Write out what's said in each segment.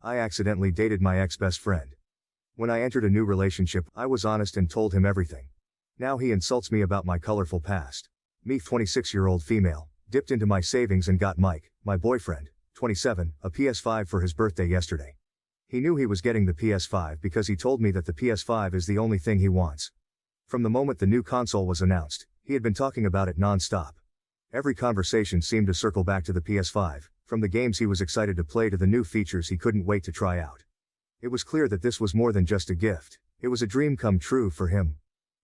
I accidentally dated my ex-best friend. When I entered a new relationship, I was honest and told him everything. Now he insults me about my colorful past. Me, 26-year-old female, dipped into my savings and got Mike, my boyfriend, 27, a PS5 for his birthday yesterday. He knew he was getting the PS5 because he told me that the PS5 is the only thing he wants. From the moment the new console was announced, he had been talking about it non-stop. Every conversation seemed to circle back to the PS5, from the games he was excited to play to the new features he couldn't wait to try out. It was clear that this was more than just a gift, it was a dream come true for him.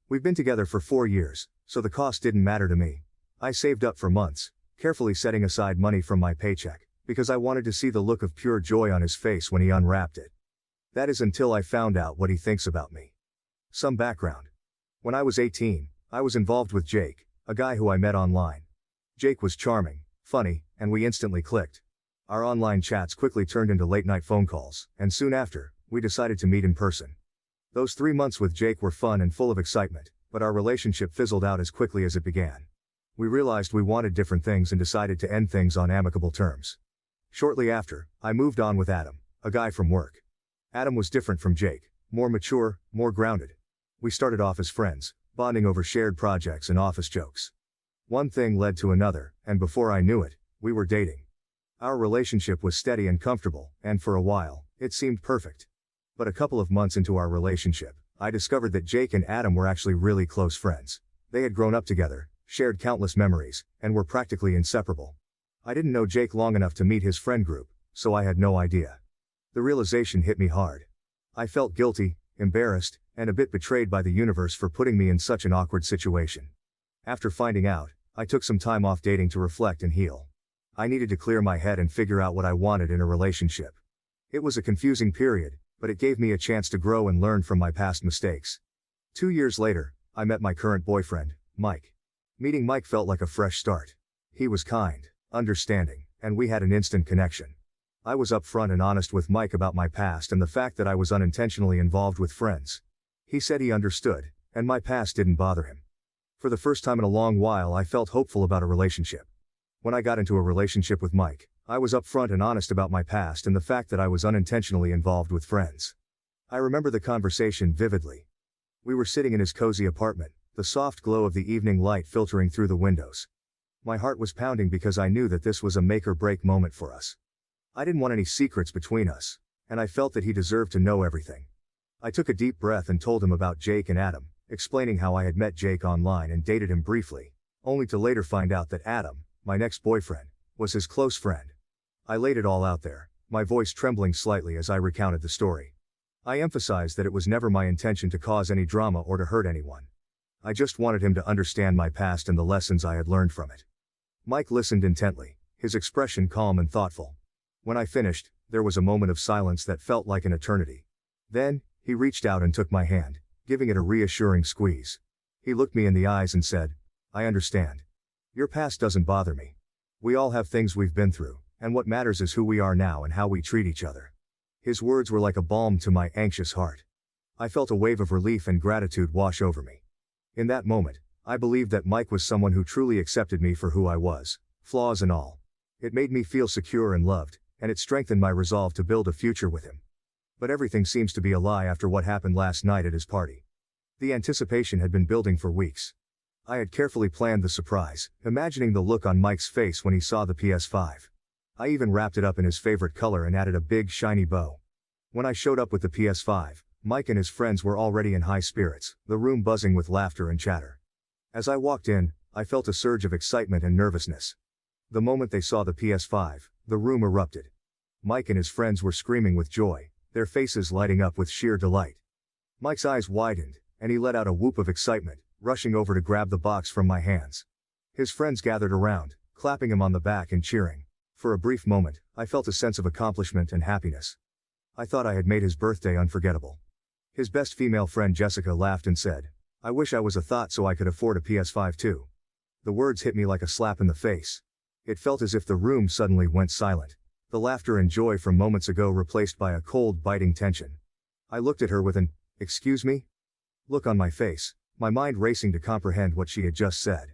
We've been together for 4 years, so the cost didn't matter to me. I saved up for months, carefully setting aside money from my paycheck, because I wanted to see the look of pure joy on his face when he unwrapped it. That is until I found out what he thinks about me. Some background. When I was 18, I was involved with Jake, a guy who I met online. Jake was charming, funny, and we instantly clicked. Our online chats quickly turned into late-night phone calls, and soon after, we decided to meet in person. Those 3 months with Jake were fun and full of excitement, but our relationship fizzled out as quickly as it began. We realized we wanted different things and decided to end things on amicable terms. Shortly after, I moved on with Adam, a guy from work. Adam was different from Jake, more mature, more grounded. We started off as friends, bonding over shared projects and office jokes. One thing led to another, and before I knew it, we were dating. Our relationship was steady and comfortable, and for a while, it seemed perfect. But a couple of months into our relationship, I discovered that Jake and Adam were actually really close friends. They had grown up together, shared countless memories, and were practically inseparable. I didn't know Jake long enough to meet his friend group, so I had no idea. The realization hit me hard. I felt guilty, embarrassed, and a bit betrayed by the universe for putting me in such an awkward situation. After finding out, I took some time off dating to reflect and heal. I needed to clear my head and figure out what I wanted in a relationship. It was a confusing period, but it gave me a chance to grow and learn from my past mistakes. 2 years later, I met my current boyfriend, Mike. Meeting Mike felt like a fresh start. He was kind, understanding, and we had an instant connection. I was upfront and honest with Mike about my past and the fact that I was unintentionally involved with friends. He said he understood, and my past didn't bother him. For the first time in a long while, I felt hopeful about a relationship. When I got into a relationship with Mike, I was upfront and honest about my past and the fact that I was unintentionally involved with friends. I remember the conversation vividly. We were sitting in his cozy apartment, the soft glow of the evening light filtering through the windows. My heart was pounding because I knew that this was a make-or-break moment for us. I didn't want any secrets between us, and I felt that he deserved to know everything. I took a deep breath and told him about Jake and Adam, explaining how I had met Jake online and dated him briefly, only to later find out that Adam, my next boyfriend, was his close friend. I laid it all out there, my voice trembling slightly as I recounted the story. I emphasized that it was never my intention to cause any drama or to hurt anyone. I just wanted him to understand my past and the lessons I had learned from it. Mike listened intently, his expression calm and thoughtful. When I finished, there was a moment of silence that felt like an eternity. Then, he reached out and took my hand, giving it a reassuring squeeze. He looked me in the eyes and said, "I understand. Your past doesn't bother me. We all have things we've been through, and what matters is who we are now and how we treat each other." His words were like a balm to my anxious heart. I felt a wave of relief and gratitude wash over me. In that moment, I believed that Mike was someone who truly accepted me for who I was, flaws and all. It made me feel secure and loved, and it strengthened my resolve to build a future with him. But everything seems to be a lie after what happened last night at his party. The anticipation had been building for weeks. I had carefully planned the surprise, imagining the look on Mike's face when he saw the PS5. I even wrapped it up in his favorite color and added a big shiny bow. When I showed up with the PS5, Mike and his friends were already in high spirits, the room buzzing with laughter and chatter. As I walked in, I felt a surge of excitement and nervousness. The moment they saw the PS5, the room erupted. Mike and his friends were screaming with joy, their faces lighting up with sheer delight. Mike's eyes widened, and he let out a whoop of excitement, rushing over to grab the box from my hands. His friends gathered around, clapping him on the back and cheering. For a brief moment, I felt a sense of accomplishment and happiness. I thought I had made his birthday unforgettable. His best female friend Jessica laughed and said, "I wish I was a thought so I could afford a PS5 too." The words hit me like a slap in the face. It felt as if the room suddenly went silent. The laughter and joy from moments ago replaced by a cold, biting tension. I looked at her with an, "Excuse me?" look on my face, my mind racing to comprehend what she had just said.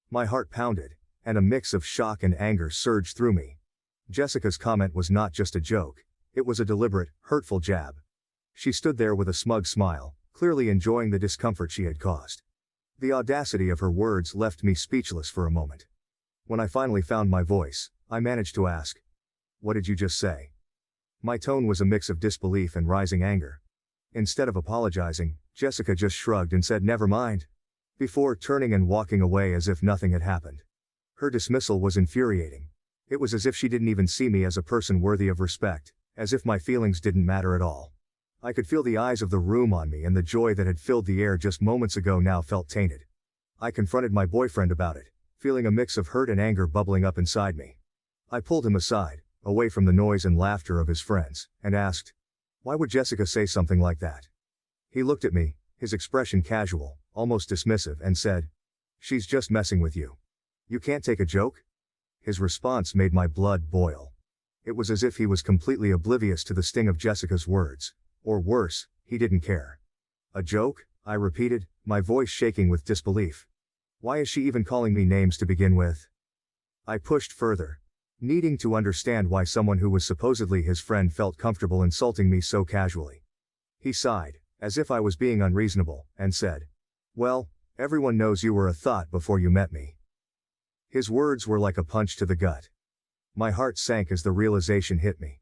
My heart pounded, and a mix of shock and anger surged through me. Jessica's comment was not just a joke, It was a deliberate, hurtful jab. She stood there with a smug smile, clearly enjoying the discomfort she had caused. The audacity of her words left me speechless for a moment. When I finally found my voice, I managed to ask, "What did you just say?" My tone was a mix of disbelief and rising anger. Instead of apologizing, Jessica just shrugged and said never mind, before turning and walking away as if nothing had happened. Her dismissal was infuriating. It was as if she didn't even see me as a person worthy of respect, as if my feelings didn't matter at all. I could feel the eyes of the room on me, and the joy that had filled the air just moments ago now felt tainted. I confronted my boyfriend about it, feeling a mix of hurt and anger bubbling up inside me. I pulled him aside, away from the noise and laughter of his friends, and asked, "Why would Jessica say something like that?" He looked at me, his expression casual, almost dismissive, and said, "She's just messing with you. You can't take a joke?" His response made my blood boil. It was as if he was completely oblivious to the sting of Jessica's words. Or worse, he didn't care. "A joke?" I repeated, my voice shaking with disbelief. "Why is she even calling me names to begin with?" I pushed further, needing to understand why someone who was supposedly his friend felt comfortable insulting me so casually. He sighed, as if I was being unreasonable, and said, "Well, everyone knows you were a thought before you met me." His words were like a punch to the gut. My heart sank as the realization hit me.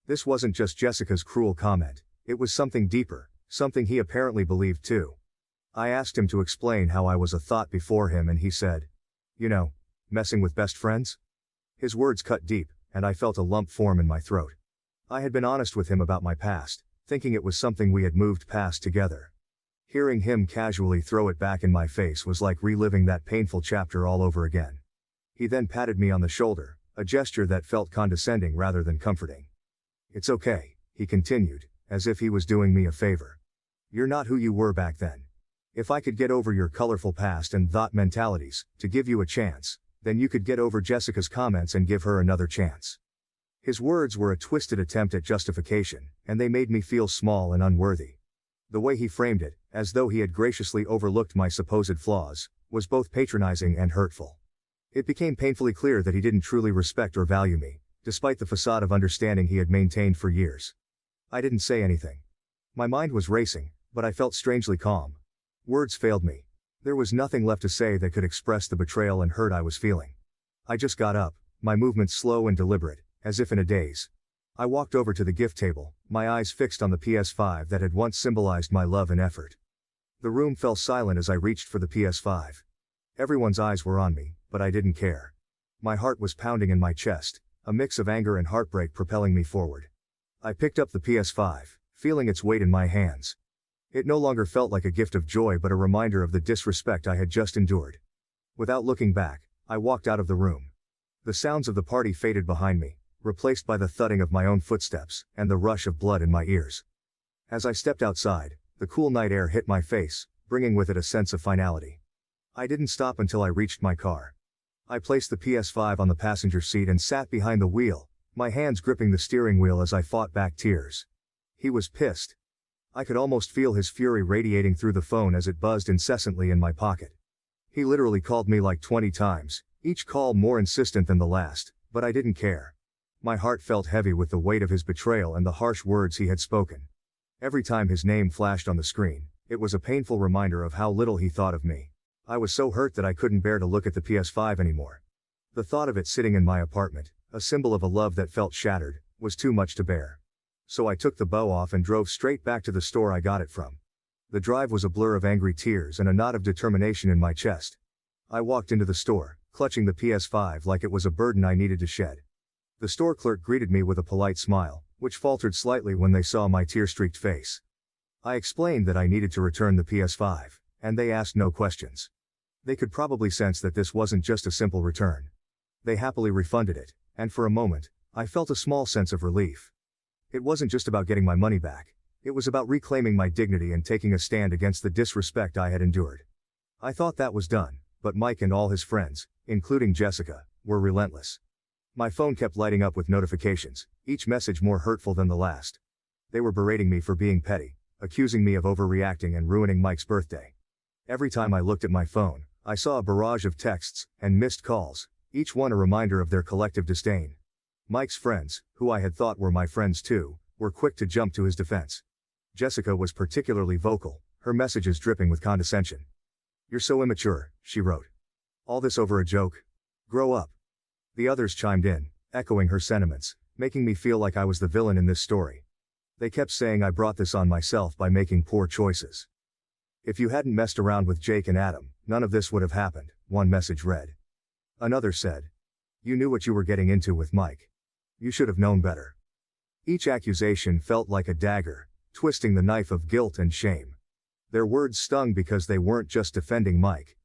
This wasn't just Jessica's cruel comment, it was something deeper, something he apparently believed too. I asked him to explain how I was a thought before him, and he said, "You know, messing with best friends?" His words cut deep, and I felt a lump form in my throat. I had been honest with him about my past, thinking it was something we had moved past together. Hearing him casually throw it back in my face was like reliving that painful chapter all over again. He then patted me on the shoulder, a gesture that felt condescending rather than comforting. "It's okay," he continued, as if he was doing me a favor. "You're not who you were back then. If I could get over your colorful past and thought mentalities, to give you a chance, then you could get over Jessica's comments and give her another chance." His words were a twisted attempt at justification, and they made me feel small and unworthy. The way he framed it, as though he had graciously overlooked my supposed flaws, was both patronizing and hurtful. It became painfully clear that he didn't truly respect or value me, despite the facade of understanding he had maintained for years. I didn't say anything. My mind was racing, but I felt strangely calm. Words failed me. There was nothing left to say that could express the betrayal and hurt I was feeling. I just got up, my movements slow and deliberate, as if in a daze. I walked over to the gift table, my eyes fixed on the PS5 that had once symbolized my love and effort. The room fell silent as I reached for the PS5. Everyone's eyes were on me, but I didn't care. My heart was pounding in my chest, a mix of anger and heartbreak propelling me forward. I picked up the PS5, feeling its weight in my hands. It no longer felt like a gift of joy but a reminder of the disrespect I had just endured. Without looking back, I walked out of the room. The sounds of the party faded behind me, replaced by the thudding of my own footsteps, and the rush of blood in my ears. As I stepped outside, the cool night air hit my face, bringing with it a sense of finality. I didn't stop until I reached my car. I placed the PS5 on the passenger seat and sat behind the wheel, my hands gripping the steering wheel as I fought back tears. He was pissed. I could almost feel his fury radiating through the phone as it buzzed incessantly in my pocket. He literally called me like 20 times, each call more insistent than the last, but I didn't care. My heart felt heavy with the weight of his betrayal and the harsh words he had spoken. Every time his name flashed on the screen, it was a painful reminder of how little he thought of me. I was so hurt that I couldn't bear to look at the PS5 anymore. The thought of it sitting in my apartment, a symbol of a love that felt shattered, was too much to bear. So I took the bow off and drove straight back to the store I got it from. The drive was a blur of angry tears and a knot of determination in my chest. I walked into the store, clutching the PS5 like it was a burden I needed to shed. The store clerk greeted me with a polite smile, which faltered slightly when they saw my tear-streaked face. I explained that I needed to return the PS5, and they asked no questions. They could probably sense that this wasn't just a simple return. They happily refunded it, and for a moment, I felt a small sense of relief. It wasn't just about getting my money back, it was about reclaiming my dignity and taking a stand against the disrespect I had endured. I thought that was done, but Mike and all his friends, including Jessica, were relentless. My phone kept lighting up with notifications, each message more hurtful than the last. They were berating me for being petty, accusing me of overreacting and ruining Mike's birthday. Every time I looked at my phone, I saw a barrage of texts and missed calls, each one a reminder of their collective disdain. Mike's friends, who I had thought were my friends too, were quick to jump to his defense. Jessica was particularly vocal, her messages dripping with condescension. "You're so immature," she wrote. "All this over a joke? Grow up." The others chimed in, echoing her sentiments, making me feel like I was the villain in this story. They kept saying I brought this on myself by making poor choices. "If you hadn't messed around with Jake and Adam, none of this would have happened," one message read. Another said, "You knew what you were getting into with Mike. You should have known better." Each accusation felt like a dagger, twisting the knife of guilt and shame. Their words stung because they weren't just defending Mike.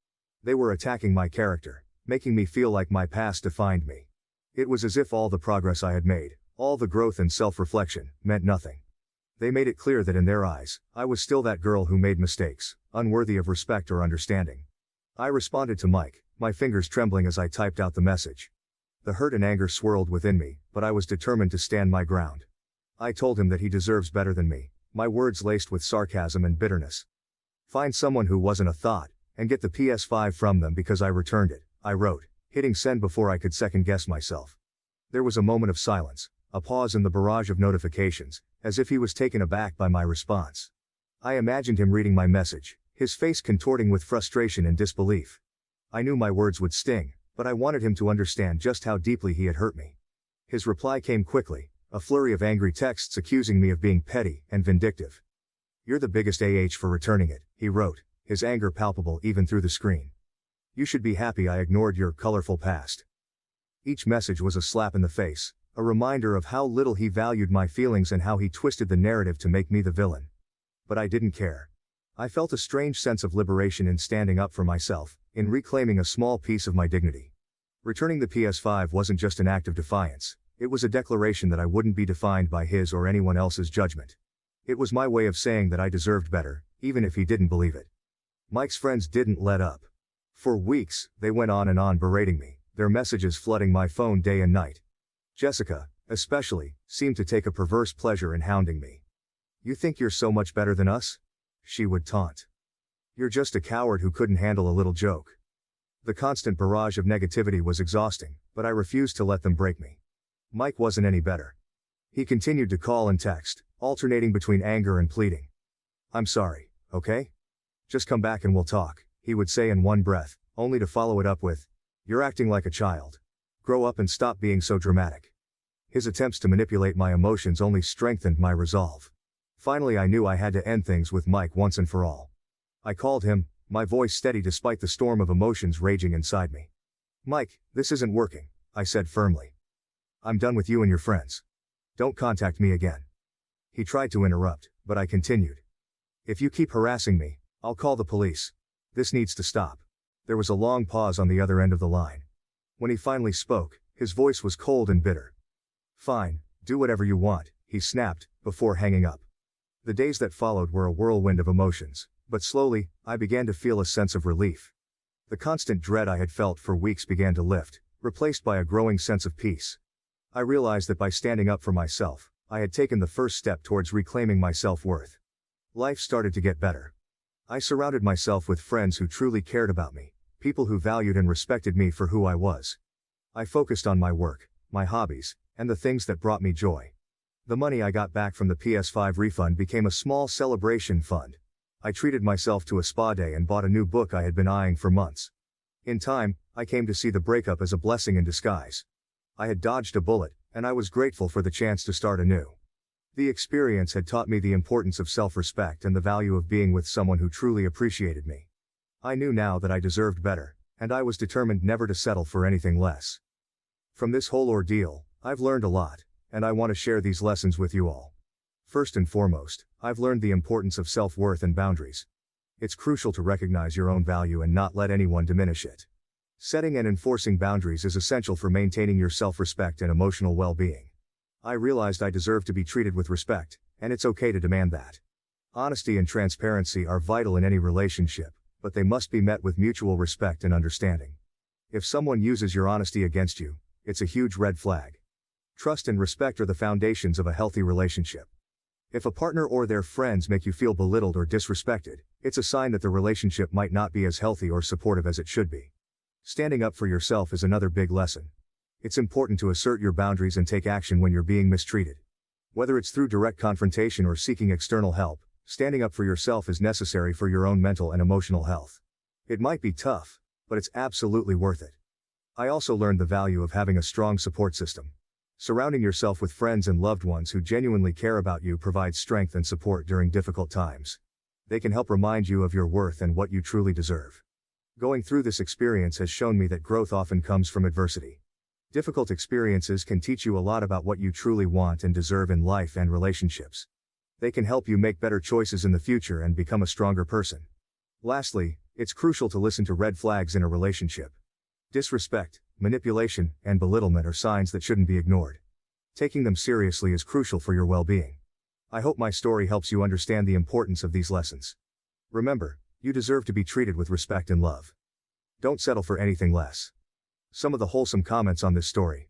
They were attacking my character, making me feel like my past defined me. It was as if all the progress I had made, all the growth and self-reflection, meant nothing. They made it clear that in their eyes, I was still that girl who made mistakes, unworthy of respect or understanding. I responded to Mike, my fingers trembling as I typed out the message. The hurt and anger swirled within me, but I was determined to stand my ground. I told him that he deserves better than me, my words laced with sarcasm and bitterness. "Find someone who wasn't a thought, and get the PS5 from them because I returned it," I wrote, hitting send before I could second-guess myself. There was a moment of silence, a pause in the barrage of notifications, as if he was taken aback by my response. I imagined him reading my message, his face contorting with frustration and disbelief. I knew my words would sting, but I wanted him to understand just how deeply he had hurt me. His reply came quickly, a flurry of angry texts accusing me of being petty and vindictive. "You're the biggest AH for returning it," he wrote, his anger palpable even through the screen. "You should be happy I ignored your colorful past." Each message was a slap in the face, a reminder of how little he valued my feelings and how he twisted the narrative to make me the villain. But I didn't care. I felt a strange sense of liberation in standing up for myself, in reclaiming a small piece of my dignity. Returning the PS5 wasn't just an act of defiance, it was a declaration that I wouldn't be defined by his or anyone else's judgment. It was my way of saying that I deserved better, even if he didn't believe it. Mike's friends didn't let up. For weeks, they went on and on berating me, their messages flooding my phone day and night. Jessica, especially, seemed to take a perverse pleasure in hounding me. "You think you're so much better than us?" she would taunt. "You're just a coward who couldn't handle a little joke." The constant barrage of negativity was exhausting, but I refused to let them break me. Mike wasn't any better. He continued to call and text, alternating between anger and pleading. "I'm sorry, okay? Just come back and we'll talk," he would say in one breath, only to follow it up with, "You're acting like a child. Grow up and stop being so dramatic." His attempts to manipulate my emotions only strengthened my resolve. Finally, I knew I had to end things with Mike once and for all. I called him, my voice steady despite the storm of emotions raging inside me. "Mike, this isn't working," I said firmly. "I'm done with you and your friends. Don't contact me again." He tried to interrupt, but I continued. "If you keep harassing me, I'll call the police. This needs to stop." There was a long pause on the other end of the line. When he finally spoke, his voice was cold and bitter. "Fine, do whatever you want," he snapped, before hanging up. The days that followed were a whirlwind of emotions, but slowly, I began to feel a sense of relief. The constant dread I had felt for weeks began to lift, replaced by a growing sense of peace. I realized that by standing up for myself, I had taken the first step towards reclaiming my self-worth. Life started to get better. I surrounded myself with friends who truly cared about me, people who valued and respected me for who I was. I focused on my work, my hobbies, and the things that brought me joy. The money I got back from the PS5 refund became a small celebration fund. I treated myself to a spa day and bought a new book I had been eyeing for months. In time, I came to see the breakup as a blessing in disguise. I had dodged a bullet, and I was grateful for the chance to start anew. The experience had taught me the importance of self-respect and the value of being with someone who truly appreciated me. I knew now that I deserved better, and I was determined never to settle for anything less. From this whole ordeal, I've learned a lot, and I want to share these lessons with you all. First and foremost, I've learned the importance of self-worth and boundaries. It's crucial to recognize your own value and not let anyone diminish it. Setting and enforcing boundaries is essential for maintaining your self-respect and emotional well-being. I realized I deserve to be treated with respect, and it's okay to demand that. Honesty and transparency are vital in any relationship, but they must be met with mutual respect and understanding. If someone uses your honesty against you, it's a huge red flag. Trust and respect are the foundations of a healthy relationship. If a partner or their friends make you feel belittled or disrespected, it's a sign that the relationship might not be as healthy or supportive as it should be. Standing up for yourself is another big lesson. It's important to assert your boundaries and take action when you're being mistreated. Whether it's through direct confrontation or seeking external help, standing up for yourself is necessary for your own mental and emotional health. It might be tough, but it's absolutely worth it. I also learned the value of having a strong support system. Surrounding yourself with friends and loved ones who genuinely care about you provides strength and support during difficult times. They can help remind you of your worth and what you truly deserve. Going through this experience has shown me that growth often comes from adversity. Difficult experiences can teach you a lot about what you truly want and deserve in life and relationships. They can help you make better choices in the future and become a stronger person. Lastly, it's crucial to listen to red flags in a relationship. Disrespect, manipulation, and belittlement are signs that shouldn't be ignored. Taking them seriously is crucial for your well-being. I hope my story helps you understand the importance of these lessons. Remember, you deserve to be treated with respect and love. Don't settle for anything less. Some of the wholesome comments on this story.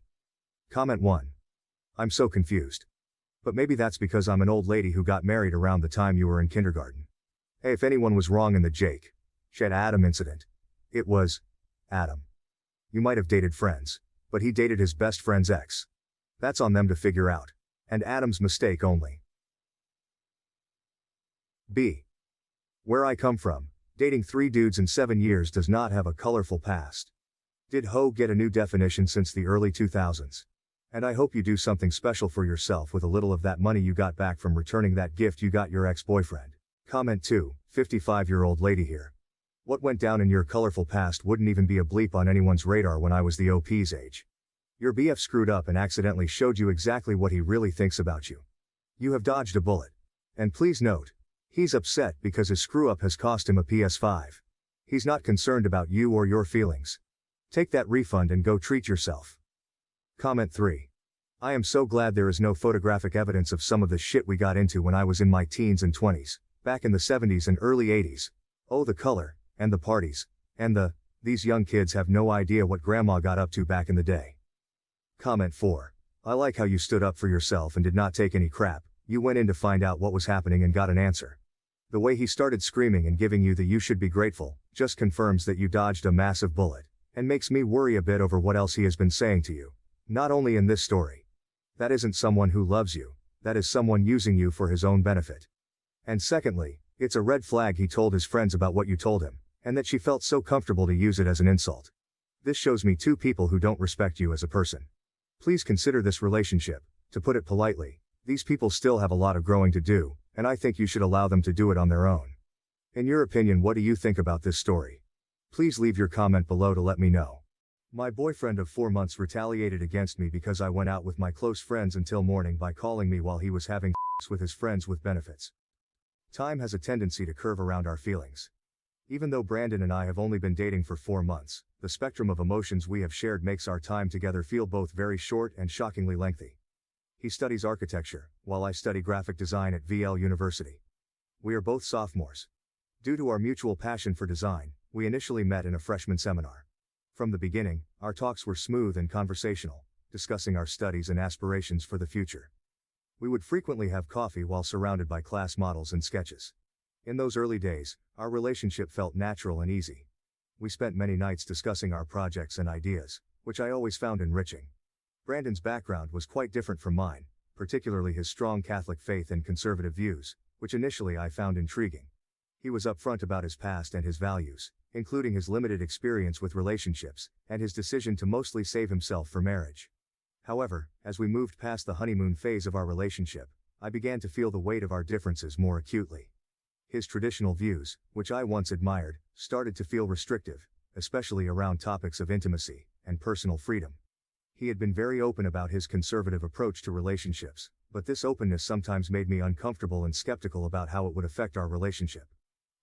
Comment 1. I'm so confused. But maybe that's because I'm an old lady who got married around the time you were in kindergarten. Hey, if anyone was wrong in the Jake, Shed Adam incident, it was Adam. You might have dated friends, but he dated his best friend's ex. That's on them to figure out. And Adam's mistake only. B. Where I come from, dating 3 dudes in 7 years does not have a colorful past. Did hoe get a new definition since the early 2000s? And I hope you do something special for yourself with a little of that money you got back from returning that gift you got your ex-boyfriend. Comment 2, 55-year-old lady here. What went down in your colorful past wouldn't even be a bleep on anyone's radar when I was the OP's age. Your BF screwed up and accidentally showed you exactly what he really thinks about you. You have dodged a bullet. And please note, he's upset because his screw-up has cost him a PS5. He's not concerned about you or your feelings. Take that refund and go treat yourself. Comment 3. I am so glad there is no photographic evidence of some of the shit we got into when I was in my teens and 20s, back in the 70s and early 80s. Oh, the color, and the parties, and these young kids have no idea what grandma got up to back in the day. Comment 4. I like how you stood up for yourself and did not take any crap. You went in to find out what was happening and got an answer. The way he started screaming and giving you the "you should be grateful" just confirms that you dodged a massive bullet, and makes me worry a bit over what else he has been saying to you. Not only in this story. That isn't someone who loves you, that is someone using you for his own benefit. And secondly, it's a red flag he told his friends about what you told him, and that she felt so comfortable to use it as an insult. This shows me 2 people who don't respect you as a person. Please consider this relationship, to put it politely. These people still have a lot of growing to do, and I think you should allow them to do it on their own. In your opinion, what do you think about this story? Please leave your comment below to let me know. My boyfriend of 4 months retaliated against me because I went out with my close friends until morning by calling me while he was having sex with his friends with benefits. Time has a tendency to curve around our feelings. Even though Brandon and I have only been dating for 4 months, the spectrum of emotions we have shared makes our time together feel both very short and shockingly lengthy. He studies architecture, while I study graphic design at VL University. We are both sophomores. Due to our mutual passion for design, we initially met in a freshman seminar. From the beginning, our talks were smooth and conversational, discussing our studies and aspirations for the future. We would frequently have coffee while surrounded by class models and sketches. In those early days, our relationship felt natural and easy. We spent many nights discussing our projects and ideas, which I always found enriching. Brandon's background was quite different from mine, particularly his strong Catholic faith and conservative views, which initially I found intriguing. He was upfront about his past and his values, including his limited experience with relationships, and his decision to mostly save himself for marriage. However, as we moved past the honeymoon phase of our relationship, I began to feel the weight of our differences more acutely. His traditional views, which I once admired, started to feel restrictive, especially around topics of intimacy and personal freedom. He had been very open about his conservative approach to relationships, but this openness sometimes made me uncomfortable and skeptical about how it would affect our relationship.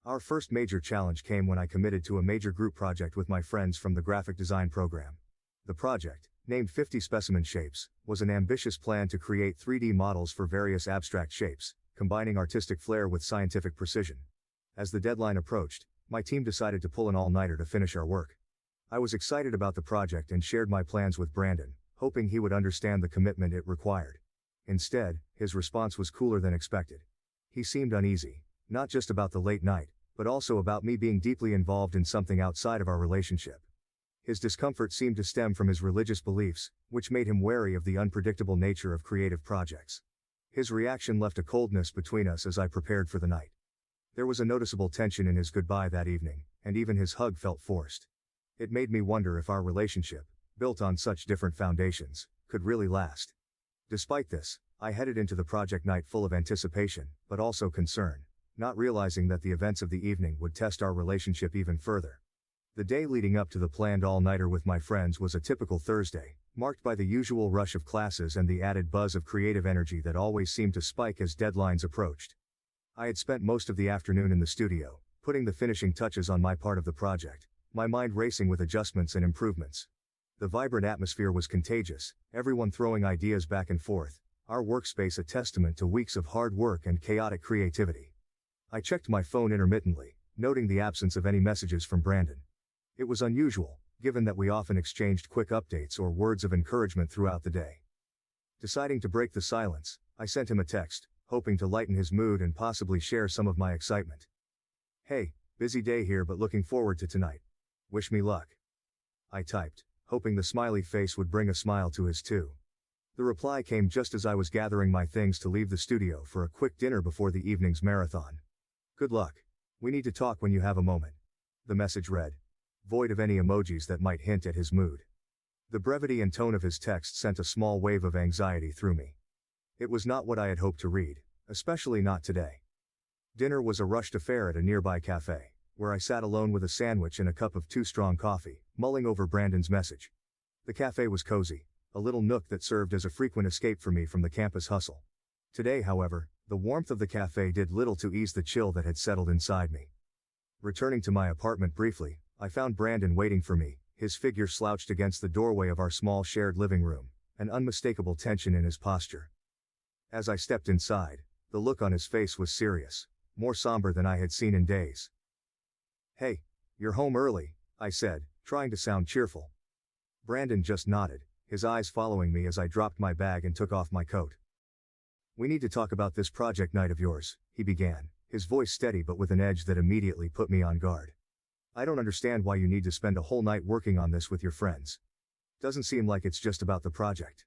Our first major challenge came when I committed to a major group project with my friends from the graphic design program. The project, named 50 Specimen Shapes, was an ambitious plan to create 3D models for various abstract shapes, combining artistic flair with scientific precision. As the deadline approached, my team decided to pull an all-nighter to finish our work. I was excited about the project and shared my plans with Brandon, hoping he would understand the commitment it required. Instead, his response was cooler than expected. He seemed uneasy, not just about the late night, but also about me being deeply involved in something outside of our relationship. His discomfort seemed to stem from his religious beliefs, which made him wary of the unpredictable nature of creative projects. His reaction left a coldness between us as I prepared for the night. There was a noticeable tension in his goodbye that evening, and even his hug felt forced. It made me wonder if our relationship, built on such different foundations, could really last. Despite this, I headed into the project night full of anticipation, but also concern, not realizing that the events of the evening would test our relationship even further. The day leading up to the planned all-nighter with my friends was a typical Thursday, marked by the usual rush of classes and the added buzz of creative energy that always seemed to spike as deadlines approached. I had spent most of the afternoon in the studio, putting the finishing touches on my part of the project, my mind racing with adjustments and improvements. The vibrant atmosphere was contagious, everyone throwing ideas back and forth, our workspace a testament to weeks of hard work and chaotic creativity. I checked my phone intermittently, noting the absence of any messages from Brandon. It was unusual, given that we often exchanged quick updates or words of encouragement throughout the day. Deciding to break the silence, I sent him a text, hoping to lighten his mood and possibly share some of my excitement. "Hey, busy day here but looking forward to tonight. Wish me luck," I typed, hoping the smiley face would bring a smile to his too. The reply came just as I was gathering my things to leave the studio for a quick dinner before the evening's marathon. "Good luck. We need to talk when you have a moment," the message read, void of any emojis that might hint at his mood. The brevity and tone of his text sent a small wave of anxiety through me. It was not what I had hoped to read, especially not today. Dinner was a rushed affair at a nearby cafe, where I sat alone with a sandwich and a cup of too strong coffee, mulling over Brandon's message. The cafe was cozy, a little nook that served as a frequent escape for me from the campus hustle. Today, however, the warmth of the cafe did little to ease the chill that had settled inside me. Returning to my apartment briefly, I found Brandon waiting for me, his figure slouched against the doorway of our small shared living room, an unmistakable tension in his posture. As I stepped inside, the look on his face was serious, more somber than I had seen in days. "Hey, you're home early," I said, trying to sound cheerful. Brandon just nodded, his eyes following me as I dropped my bag and took off my coat. "We need to talk about this project night of yours," he began, his voice steady but with an edge that immediately put me on guard. "I don't understand why you need to spend a whole night working on this with your friends. Doesn't seem like it's just about the project."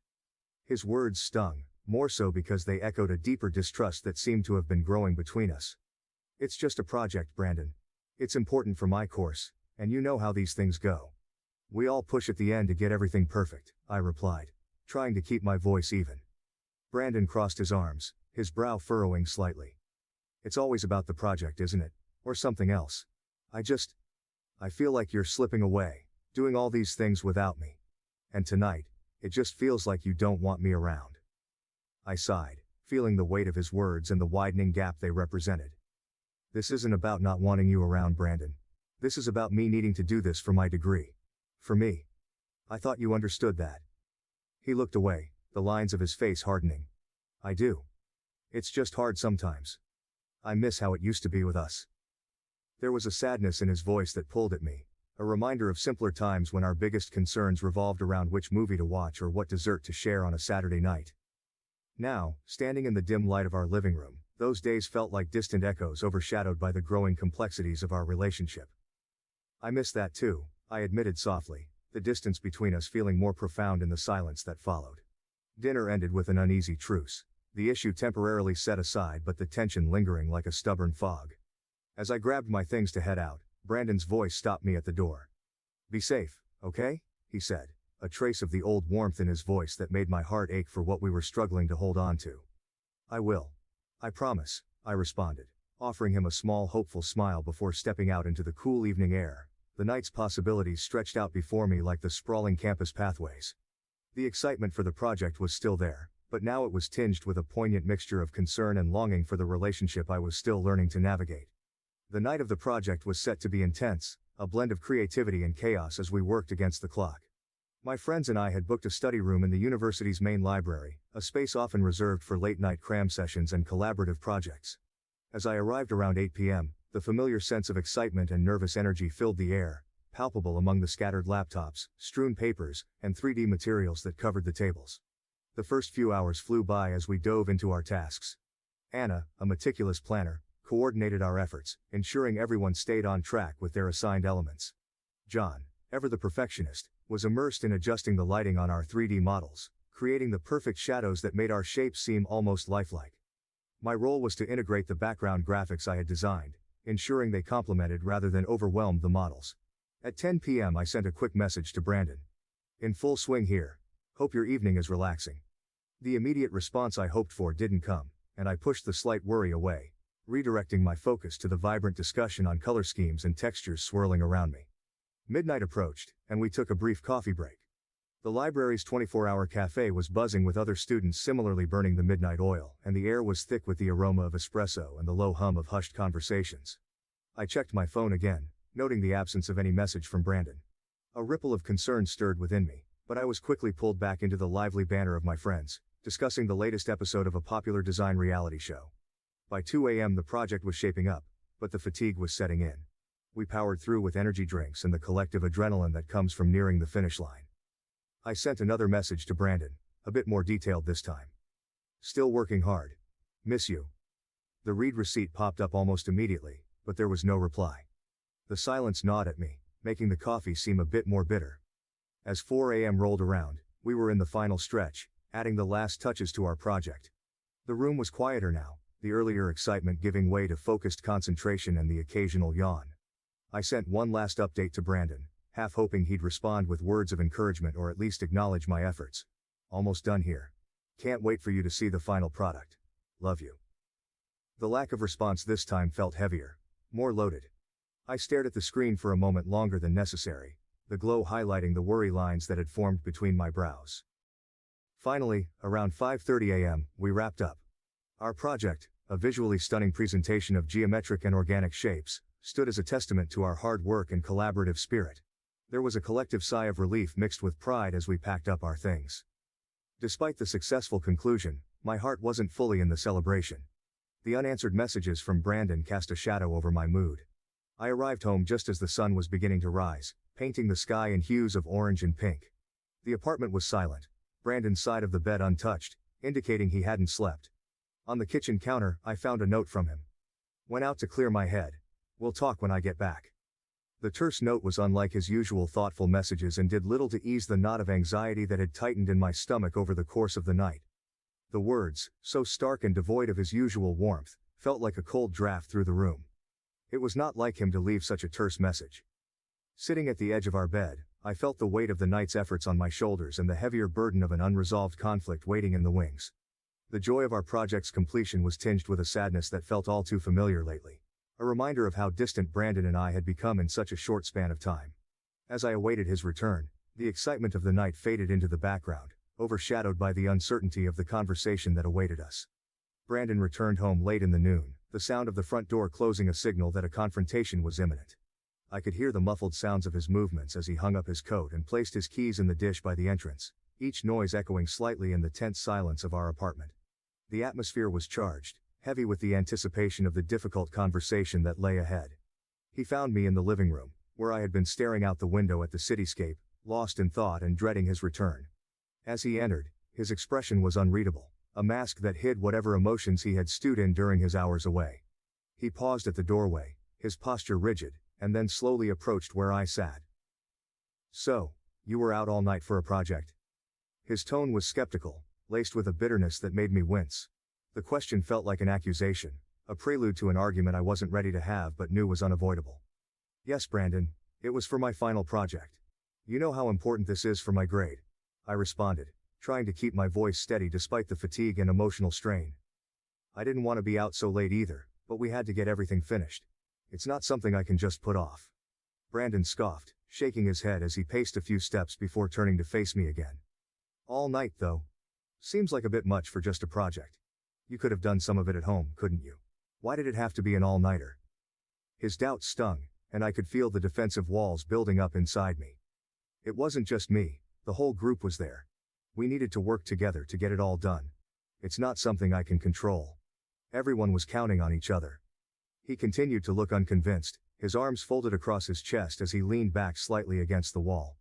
His words stung, more so because they echoed a deeper distrust that seemed to have been growing between us. "It's just a project, Brandon. It's important for my course, and you know how these things go. We all push at the end to get everything perfect," I replied, trying to keep my voice even. Brandon crossed his arms, his brow furrowing slightly. "It's always about the project, isn't it? Or something else? I feel like you're slipping away, doing all these things without me. And tonight, it just feels like you don't want me around." I sighed, feeling the weight of his words and the widening gap they represented. "This isn't about not wanting you around, Brandon. This is about me needing to do this for my degree. For me. I thought you understood that." He looked away, the lines of his face hardening. "I do. It's just hard sometimes. I miss how it used to be with us." There was a sadness in his voice that pulled at me, a reminder of simpler times when our biggest concerns revolved around which movie to watch or what dessert to share on a Saturday night. Now, standing in the dim light of our living room, those days felt like distant echoes overshadowed by the growing complexities of our relationship. "I miss that too," I admitted softly, the distance between us feeling more profound in the silence that followed. Dinner ended with an uneasy truce, the issue temporarily set aside but the tension lingering like a stubborn fog. As I grabbed my things to head out, Brandon's voice stopped me at the door. "Be safe, okay?" he said, a trace of the old warmth in his voice that made my heart ache for what we were struggling to hold on to. "I will. I promise," I responded, offering him a small hopeful smile before stepping out into the cool evening air. The night's possibilities stretched out before me like the sprawling campus pathways. The excitement for the project was still there, but now it was tinged with a poignant mixture of concern and longing for the relationship I was still learning to navigate. The night of the project was set to be intense, a blend of creativity and chaos as we worked against the clock. My friends and I had booked a study room in the university's main library, a space often reserved for late-night cram sessions and collaborative projects. As I arrived around 8 p.m., the familiar sense of excitement and nervous energy filled the air, palpable among the scattered laptops, strewn papers, and 3D materials that covered the tables. The first few hours flew by as we dove into our tasks. Anna, a meticulous planner, coordinated our efforts, ensuring everyone stayed on track with their assigned elements. John, ever the perfectionist, was immersed in adjusting the lighting on our 3D models, creating the perfect shadows that made our shapes seem almost lifelike. My role was to integrate the background graphics I had designed, ensuring they complemented rather than overwhelmed the models. At 10 p.m. I sent a quick message to Brandon. In full swing here. Hope your evening is relaxing. The immediate response I hoped for didn't come, and I pushed the slight worry away, redirecting my focus to the vibrant discussion on color schemes and textures swirling around me. Midnight approached, and we took a brief coffee break. The library's 24-hour cafe was buzzing with other students similarly burning the midnight oil, and the air was thick with the aroma of espresso and the low hum of hushed conversations. I checked my phone again, noting the absence of any message from Brandon. A ripple of concern stirred within me, but I was quickly pulled back into the lively banter of my friends, discussing the latest episode of a popular design reality show. By 2 a.m. the project was shaping up, but the fatigue was setting in. We powered through with energy drinks and the collective adrenaline that comes from nearing the finish line. I sent another message to Brandon, a bit more detailed this time. Still working hard. Miss you. The read receipt popped up almost immediately, but there was no reply. The silence gnawed at me, making the coffee seem a bit more bitter. As 4 a.m. rolled around, we were in the final stretch, adding the last touches to our project. The room was quieter now, the earlier excitement giving way to focused concentration and the occasional yawn. I sent one last update to Brandon, half hoping he'd respond with words of encouragement or at least acknowledge my efforts. Almost done here. Can't wait for you to see the final product. Love you. The lack of response this time felt heavier, more loaded. I stared at the screen for a moment longer than necessary, the glow highlighting the worry lines that had formed between my brows. Finally, around 5:30 a.m., we wrapped up. Our project, a visually stunning presentation of geometric and organic shapes, stood as a testament to our hard work and collaborative spirit. There was a collective sigh of relief mixed with pride as we packed up our things. Despite the successful conclusion, my heart wasn't fully in the celebration. The unanswered messages from Brandon cast a shadow over my mood. I arrived home just as the sun was beginning to rise, painting the sky in hues of orange and pink. The apartment was silent, Brandon's side of the bed untouched, indicating he hadn't slept. On the kitchen counter, I found a note from him. Went out to clear my head. We'll talk when I get back. The terse note was unlike his usual thoughtful messages and did little to ease the knot of anxiety that had tightened in my stomach over the course of the night. The words, so stark and devoid of his usual warmth, felt like a cold draft through the room. It was not like him to leave such a terse message. Sitting at the edge of our bed, I felt the weight of the night's efforts on my shoulders and the heavier burden of an unresolved conflict waiting in the wings. The joy of our project's completion was tinged with a sadness that felt all too familiar lately. A reminder of how distant Brandon and I had become in such a short span of time. As I awaited his return, the excitement of the night faded into the background, overshadowed by the uncertainty of the conversation that awaited us. Brandon returned home late in the noon, the sound of the front door closing a signal that a confrontation was imminent. I could hear the muffled sounds of his movements as he hung up his coat and placed his keys in the dish by the entrance, each noise echoing slightly in the tense silence of our apartment. The atmosphere was charged, heavy with the anticipation of the difficult conversation that lay ahead. He found me in the living room, where I had been staring out the window at the cityscape, lost in thought and dreading his return. As he entered, his expression was unreadable, a mask that hid whatever emotions he had stewed in during his hours away. He paused at the doorway, his posture rigid, and then slowly approached where I sat. So, you were out all night for a project? His tone was skeptical, laced with a bitterness that made me wince. The question felt like an accusation, a prelude to an argument I wasn't ready to have but knew was unavoidable. Yes, Brandon, it was for my final project. You know how important this is for my grade. I responded, trying to keep my voice steady despite the fatigue and emotional strain. I didn't want to be out so late either, but we had to get everything finished. It's not something I can just put off. Brandon scoffed, shaking his head as he paced a few steps before turning to face me again. All night, though. Seems like a bit much for just a project. You could have done some of it at home, couldn't you? Why did it have to be an all-nighter? His doubts stung, and I could feel the defensive walls building up inside me. It wasn't just me, the whole group was there. We needed to work together to get it all done. It's not something I can control. Everyone was counting on each other. He continued to look unconvinced, his arms folded across his chest as he leaned back slightly against the wall.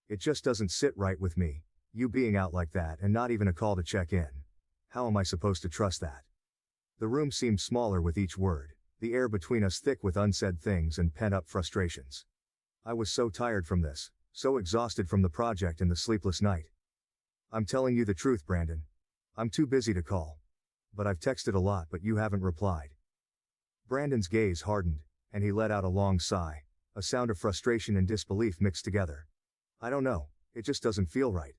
It just doesn't sit right with me, you being out like that and not even a call to check in. How am I supposed to trust that? The room seemed smaller with each word, the air between us thick with unsaid things and pent-up frustrations. I was so tired from this, so exhausted from the project and the sleepless night. I'm telling you the truth, Brandon. I'm too busy to call. But I've texted a lot, but you haven't replied. Brandon's gaze hardened, and he let out a long sigh, a sound of frustration and disbelief mixed together. I don't know, it just doesn't feel right.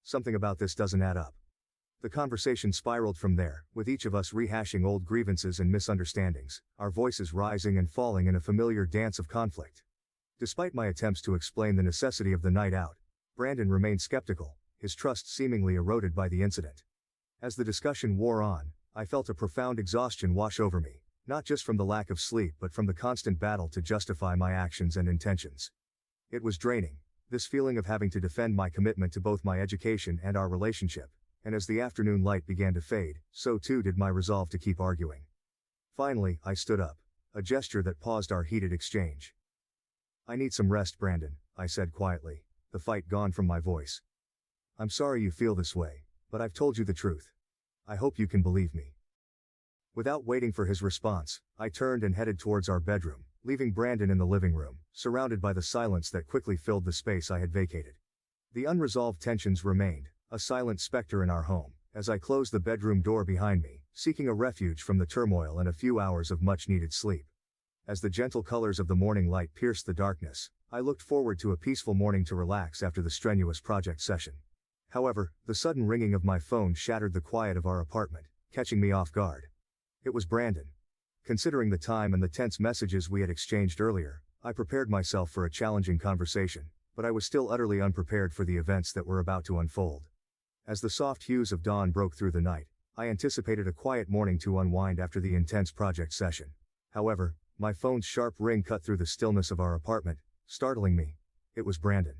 Something about this doesn't add up. The conversation spiraled from there, with each of us rehashing old grievances and misunderstandings, our voices rising and falling in a familiar dance of conflict. Despite my attempts to explain the necessity of the night out, Brandon remained skeptical, his trust seemingly eroded by the incident. As the discussion wore on, I felt a profound exhaustion wash over me, not just from the lack of sleep but from the constant battle to justify my actions and intentions. It was draining, this feeling of having to defend my commitment to both my education and our relationship, and as the afternoon light began to fade, so too did my resolve to keep arguing. Finally, I stood up, a gesture that paused our heated exchange. I need some rest, Brandon, I said quietly, the fight gone from my voice. I'm sorry you feel this way, but I've told you the truth. I hope you can believe me. Without waiting for his response, I turned and headed towards our bedroom, leaving Brandon in the living room, surrounded by the silence that quickly filled the space I had vacated. The unresolved tensions remained, a silent specter in our home, as I closed the bedroom door behind me, seeking a refuge from the turmoil and a few hours of much-needed sleep. As the gentle colors of the morning light pierced the darkness, I looked forward to a peaceful morning to relax after the strenuous project session. However, the sudden ringing of my phone shattered the quiet of our apartment, catching me off guard. It was Brandon. Considering the time and the tense messages we had exchanged earlier, I prepared myself for a challenging conversation, but I was still utterly unprepared for the events that were about to unfold. As the soft hues of dawn broke through the night, I anticipated a quiet morning to unwind after the intense project session. However, my phone's sharp ring cut through the stillness of our apartment, startling me. It was Brandon.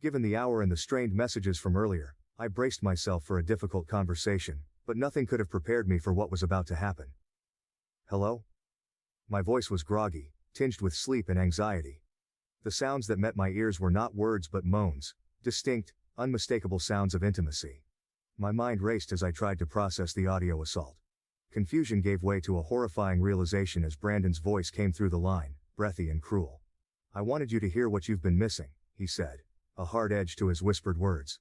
Given the hour and the strained messages from earlier, I braced myself for a difficult conversation, but nothing could have prepared me for what was about to happen. Hello? My voice was groggy, tinged with sleep and anxiety. The sounds that met my ears were not words but moans, distinct, unmistakable sounds of intimacy. My mind raced as I tried to process the audio assault. Confusion gave way to a horrifying realization as Brandon's voice came through the line, breathy and cruel. I wanted you to hear what you've been missing, he said, a hard edge to his whispered words.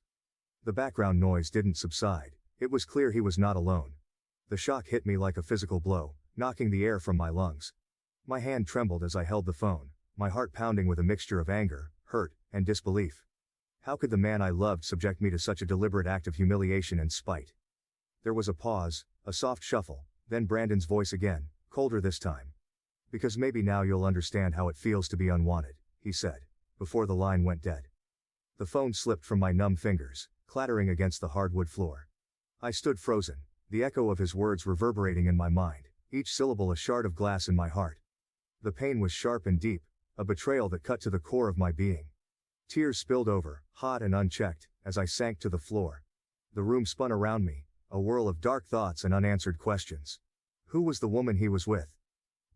The background noise didn't subside. It was clear he was not alone. The shock hit me like a physical blow, knocking the air from my lungs. My hand trembled as I held the phone, my heart pounding with a mixture of anger, hurt, and disbelief. How could the man I loved subject me to such a deliberate act of humiliation and spite? There was a pause, a soft shuffle, then Brandon's voice again, colder this time. Because maybe now you'll understand how it feels to be unwanted, he said, before the line went dead. The phone slipped from my numb fingers, clattering against the hardwood floor. I stood frozen, the echo of his words reverberating in my mind, each syllable a shard of glass in my heart. The pain was sharp and deep, a betrayal that cut to the core of my being. Tears spilled over, hot and unchecked, as I sank to the floor. The room spun around me, a whirl of dark thoughts and unanswered questions. Who was the woman he was with?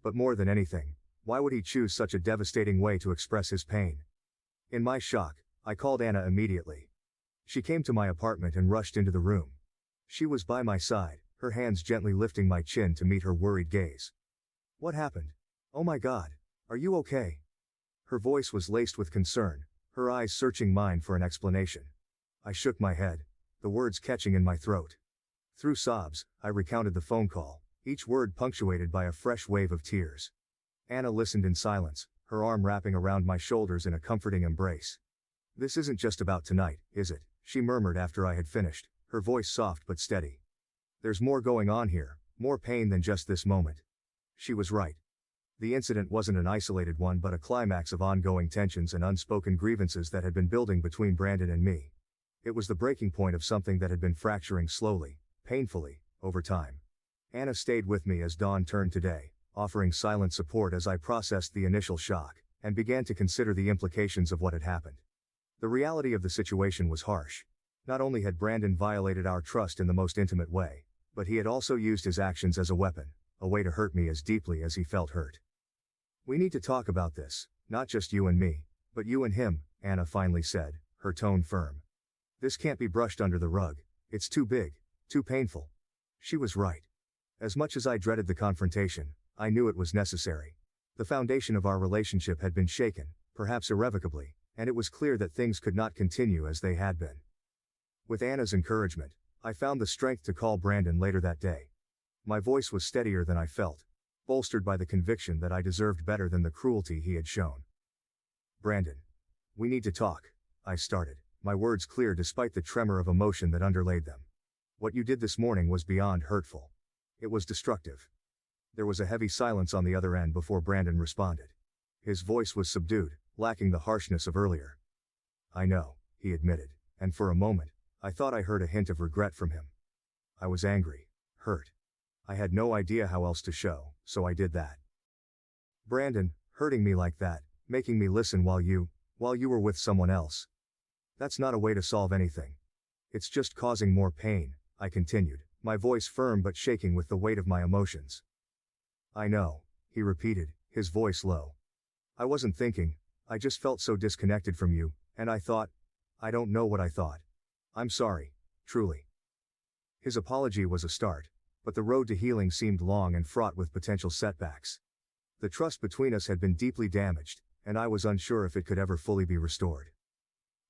But more than anything, why would he choose such a devastating way to express his pain? In my shock, I called Anna immediately. She came to my apartment and rushed into the room. She was by my side, her hands gently lifting my chin to meet her worried gaze. What happened? Oh my God, are you okay? Her voice was laced with concern, her eyes searching mine for an explanation. I shook my head, the words catching in my throat. Through sobs, I recounted the phone call, each word punctuated by a fresh wave of tears. Anna listened in silence, her arm wrapping around my shoulders in a comforting embrace. This isn't just about tonight, is it? She murmured after I had finished, her voice soft but steady. There's more going on here, more pain than just this moment. She was right. The incident wasn't an isolated one but a climax of ongoing tensions and unspoken grievances that had been building between Brandon and me. It was the breaking point of something that had been fracturing slowly, painfully, over time. Anna stayed with me as dawn turned to day, offering silent support as I processed the initial shock, and began to consider the implications of what had happened. The reality of the situation was harsh. Not only had Brandon violated our trust in the most intimate way, but he had also used his actions as a weapon, a way to hurt me as deeply as he felt hurt. We need to talk about this, not just you and me, but you and him, Anna finally said, her tone firm. This can't be brushed under the rug, it's too big, too painful. She was right. As much as I dreaded the confrontation, I knew it was necessary. The foundation of our relationship had been shaken, perhaps irrevocably, and it was clear that things could not continue as they had been. With Anna's encouragement, I found the strength to call Brandon later that day. My voice was steadier than I felt, bolstered by the conviction that I deserved better than the cruelty he had shown. "Brandon, we need to talk," I started, my words clear despite the tremor of emotion that underlaid them. "What you did this morning was beyond hurtful. It was destructive." There was a heavy silence on the other end before Brandon responded. His voice was subdued, lacking the harshness of earlier. "I know," he admitted, and for a moment, I thought I heard a hint of regret from him. I was angry, hurt. I had no idea how else to show, so I did that. "Brandon, hurting me like that, making me listen while you were with someone else. That's not a way to solve anything. It's just causing more pain," I continued, my voice firm but shaking with the weight of my emotions. "I know," he repeated, his voice low. "I wasn't thinking, I just felt so disconnected from you, and I don't know what I thought. I'm sorry, truly." His apology was a start, but the road to healing seemed long and fraught with potential setbacks. The trust between us had been deeply damaged, and I was unsure if it could ever fully be restored.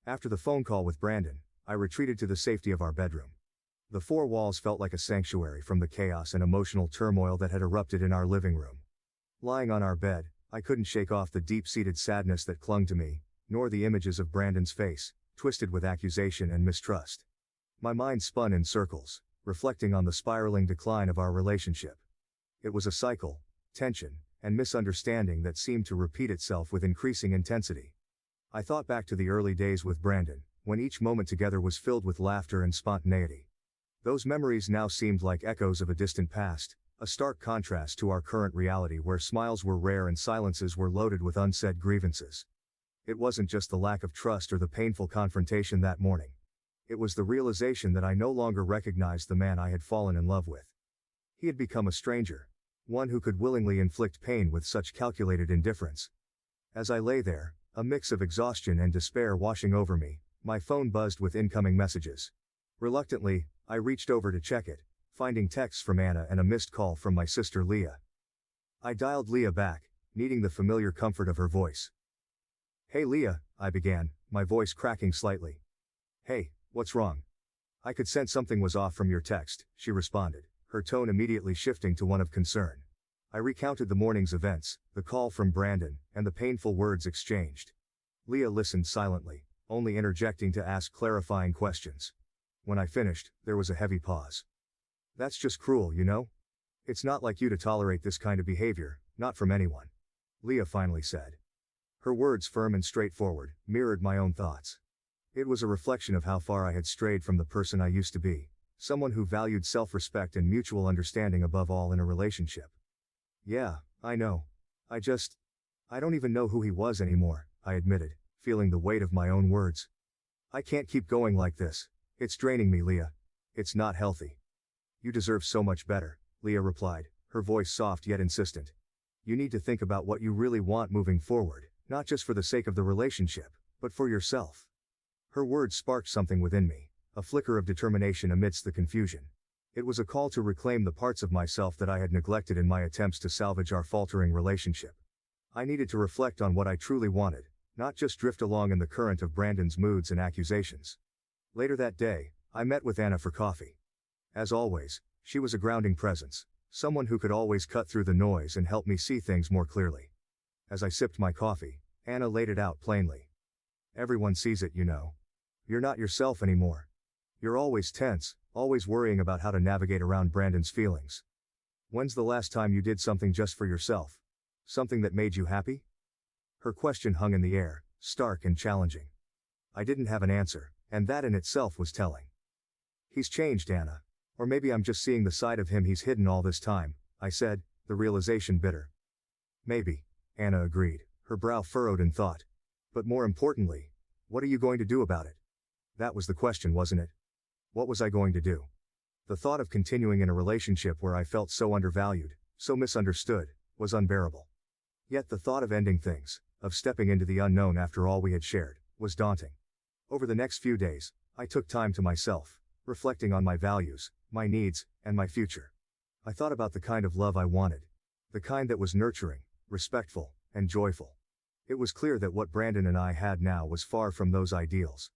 After the phone call with Brandon, I retreated to the safety of our bedroom. The four walls felt like a sanctuary from the chaos and emotional turmoil that had erupted in our living room. Lying on our bed, I couldn't shake off the deep-seated sadness that clung to me, nor the images of Brandon's face, twisted with accusation and mistrust. My mind spun in circles, reflecting on the spiraling decline of our relationship. It was a cycle, tension, and misunderstanding that seemed to repeat itself with increasing intensity. I thought back to the early days with Brandon, when each moment together was filled with laughter and spontaneity. Those memories now seemed like echoes of a distant past, a stark contrast to our current reality where smiles were rare and silences were loaded with unsaid grievances. It wasn't just the lack of trust or the painful confrontation that morning. It was the realization that I no longer recognized the man I had fallen in love with. He had become a stranger, one who could willingly inflict pain with such calculated indifference. As I lay there, a mix of exhaustion and despair washing over me, my phone buzzed with incoming messages. Reluctantly, I reached over to check it, finding texts from Anna and a missed call from my sister Leah. I dialed Leah back, needing the familiar comfort of her voice. "Hey Leah," I began, my voice cracking slightly. "Hey, what's wrong?" "I could sense something was off from your text," she responded, her tone immediately shifting to one of concern. I recounted the morning's events, the call from Brandon, and the painful words exchanged. Leah listened silently, only interjecting to ask clarifying questions. When I finished, there was a heavy pause. "That's just cruel, you know? It's not like you to tolerate this kind of behavior, not from anyone," Leah finally said. Her words, firm and straightforward, mirrored my own thoughts. It was a reflection of how far I had strayed from the person I used to be, someone who valued self-respect and mutual understanding above all in a relationship. "Yeah, I know. I don't even know who he was anymore," I admitted, feeling the weight of my own words. "I can't keep going like this. It's draining me, Leah. It's not healthy." "You deserve so much better," Leah replied, her voice soft yet insistent. "You need to think about what you really want moving forward, not just for the sake of the relationship, but for yourself." Her words sparked something within me, a flicker of determination amidst the confusion. It was a call to reclaim the parts of myself that I had neglected in my attempts to salvage our faltering relationship. I needed to reflect on what I truly wanted, not just drift along in the current of Brandon's moods and accusations. Later that day, I met with Anna for coffee. As always, she was a grounding presence, someone who could always cut through the noise and help me see things more clearly. As I sipped my coffee, Anna laid it out plainly. "Everyone sees it, you know. You're not yourself anymore. You're always tense, always worrying about how to navigate around Brandon's feelings. When's the last time you did something just for yourself? Something that made you happy?" Her question hung in the air, stark and challenging. I didn't have an answer, and that in itself was telling. "He's changed, Anna. Or maybe I'm just seeing the side of him he's hidden all this time," I said, the realization bitter. "Maybe," Anna agreed, her brow furrowed in thought. "But more importantly, what are you going to do about it?" That was the question, wasn't it? What was I going to do? The thought of continuing in a relationship where I felt so undervalued, so misunderstood, was unbearable. Yet the thought of ending things, of stepping into the unknown after all we had shared, was daunting. Over the next few days, I took time to myself, reflecting on my values, my needs, and my future. I thought about the kind of love I wanted. The kind that was nurturing, respectful, and joyful. It was clear that what Brandon and I had now was far from those ideals.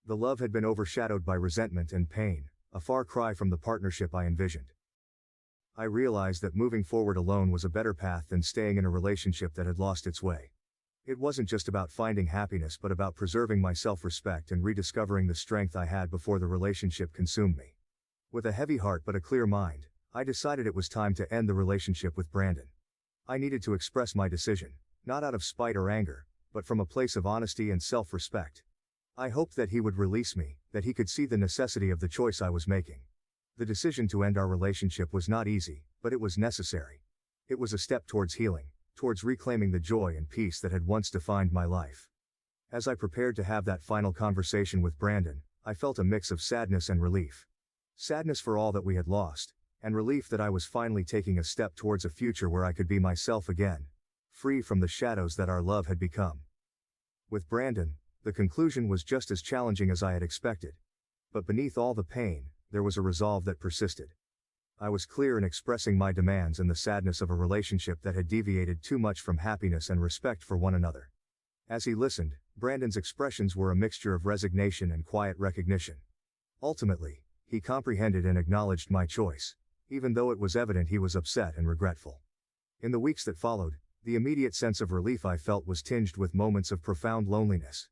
The love had been overshadowed by resentment and pain, a far cry from the partnership I envisioned. I realized that moving forward alone was a better path than staying in a relationship that had lost its way. It wasn't just about finding happiness but about preserving my self-respect and rediscovering the strength I had before the relationship consumed me. With a heavy heart but a clear mind, I decided it was time to end the relationship with Brandon. I needed to express my decision, not out of spite or anger, but from a place of honesty and self-respect. I hoped that he would release me, that he could see the necessity of the choice I was making. The decision to end our relationship was not easy, but it was necessary. It was a step towards healing, towards reclaiming the joy and peace that had once defined my life. As I prepared to have that final conversation with Brandon, I felt a mix of sadness and relief. Sadness for all that we had lost, and relief that I was finally taking a step towards a future where I could be myself again, free from the shadows that our love had become. With Brandon, the conclusion was just as challenging as I had expected. But beneath all the pain, there was a resolve that persisted. I was clear in expressing my demands and the sadness of a relationship that had deviated too much from happiness and respect for one another. As he listened, Brandon's expressions were a mixture of resignation and quiet recognition. Ultimately, he comprehended and acknowledged my choice, even though it was evident he was upset and regretful. In the weeks that followed, the immediate sense of relief I felt was tinged with moments of profound loneliness.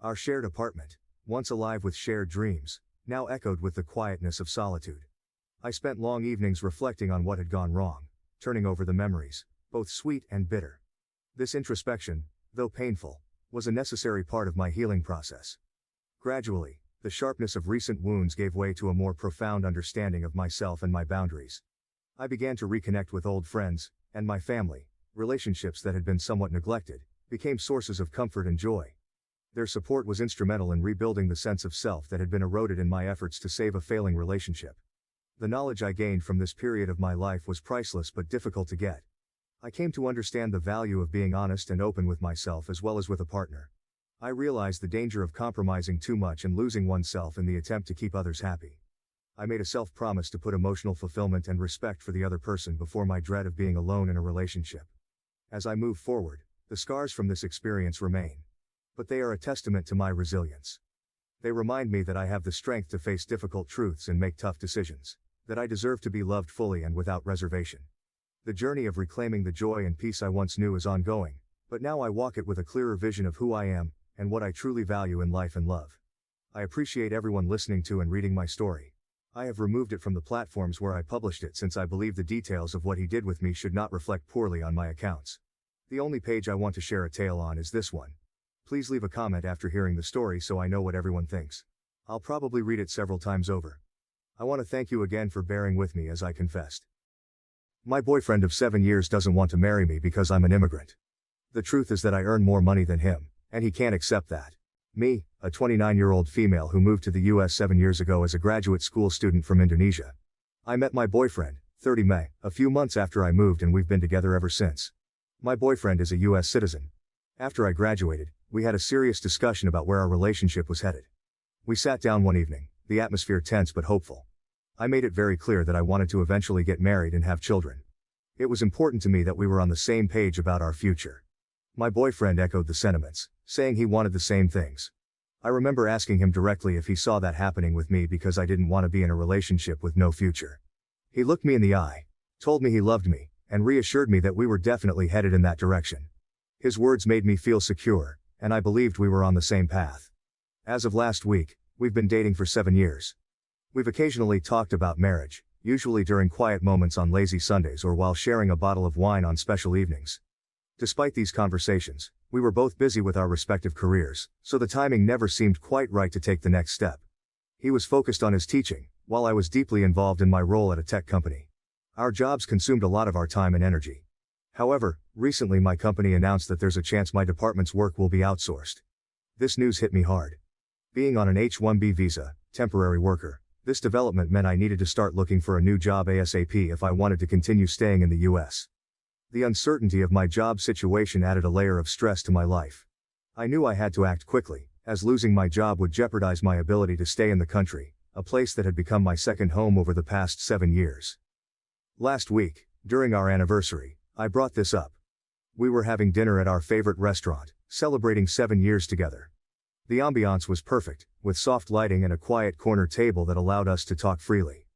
Our shared apartment, once alive with shared dreams, now echoed with the quietness of solitude. I spent long evenings reflecting on what had gone wrong, turning over the memories, both sweet and bitter. This introspection, though painful, was a necessary part of my healing process. Gradually, the sharpness of recent wounds gave way to a more profound understanding of myself and my boundaries. I began to reconnect with old friends, and my family. Relationships that had been somewhat neglected became sources of comfort and joy. Their support was instrumental in rebuilding the sense of self that had been eroded in my efforts to save a failing relationship. The knowledge I gained from this period of my life was priceless but difficult to get. I came to understand the value of being honest and open with myself as well as with a partner. I realized the danger of compromising too much and losing oneself in the attempt to keep others happy. I made a self-promise to put emotional fulfillment and respect for the other person before my dread of being alone in a relationship. As I move forward, the scars from this experience remain. But they are a testament to my resilience. They remind me that I have the strength to face difficult truths and make tough decisions, that I deserve to be loved fully and without reservation. The journey of reclaiming the joy and peace I once knew is ongoing, but now I walk it with a clearer vision of who I am, and what I truly value in life and love. I appreciate everyone listening to and reading my story. I have removed it from the platforms where I published it since I believe the details of what he did with me should not reflect poorly on my accounts. The only page I want to share a tale on is this one. Please leave a comment after hearing the story so I know what everyone thinks. I'll probably read it several times over. I want to thank you again for bearing with me as I confessed. My boyfriend of 7 years doesn't want to marry me because I'm an immigrant. The truth is that I earn more money than him, and he can't accept that. Me, a 29-year-old female who moved to the US 7 years ago as a graduate school student from Indonesia. I met my boyfriend, 30 May, a few months after I moved, and we've been together ever since. My boyfriend is a US citizen. After I graduated, we had a serious discussion about where our relationship was headed. We sat down one evening, the atmosphere tense but hopeful. I made it very clear that I wanted to eventually get married and have children. It was important to me that we were on the same page about our future. My boyfriend echoed the sentiments, saying he wanted the same things. I remember asking him directly if he saw that happening with me because I didn't want to be in a relationship with no future. He looked me in the eye, told me he loved me, and reassured me that we were definitely headed in that direction. His words made me feel secure, and I believed we were on the same path. As of last week, we've been dating for 7 years. We've occasionally talked about marriage, usually during quiet moments on lazy Sundays or while sharing a bottle of wine on special evenings. Despite these conversations, we were both busy with our respective careers, so the timing never seemed quite right to take the next step. He was focused on his teaching, while I was deeply involved in my role at a tech company. Our jobs consumed a lot of our time and energy. However, recently my company announced that there's a chance my department's work will be outsourced. This news hit me hard. Being on an H-1B visa, temporary worker, this development meant I needed to start looking for a new job ASAP if I wanted to continue staying in the US. The uncertainty of my job situation added a layer of stress to my life. I knew I had to act quickly, as losing my job would jeopardize my ability to stay in the country, a place that had become my second home over the past 7 years. Last week, during our anniversary, I brought this up. We were having dinner at our favorite restaurant, celebrating 7 years together. The ambiance was perfect, with soft lighting and a quiet corner table that allowed us to talk freely.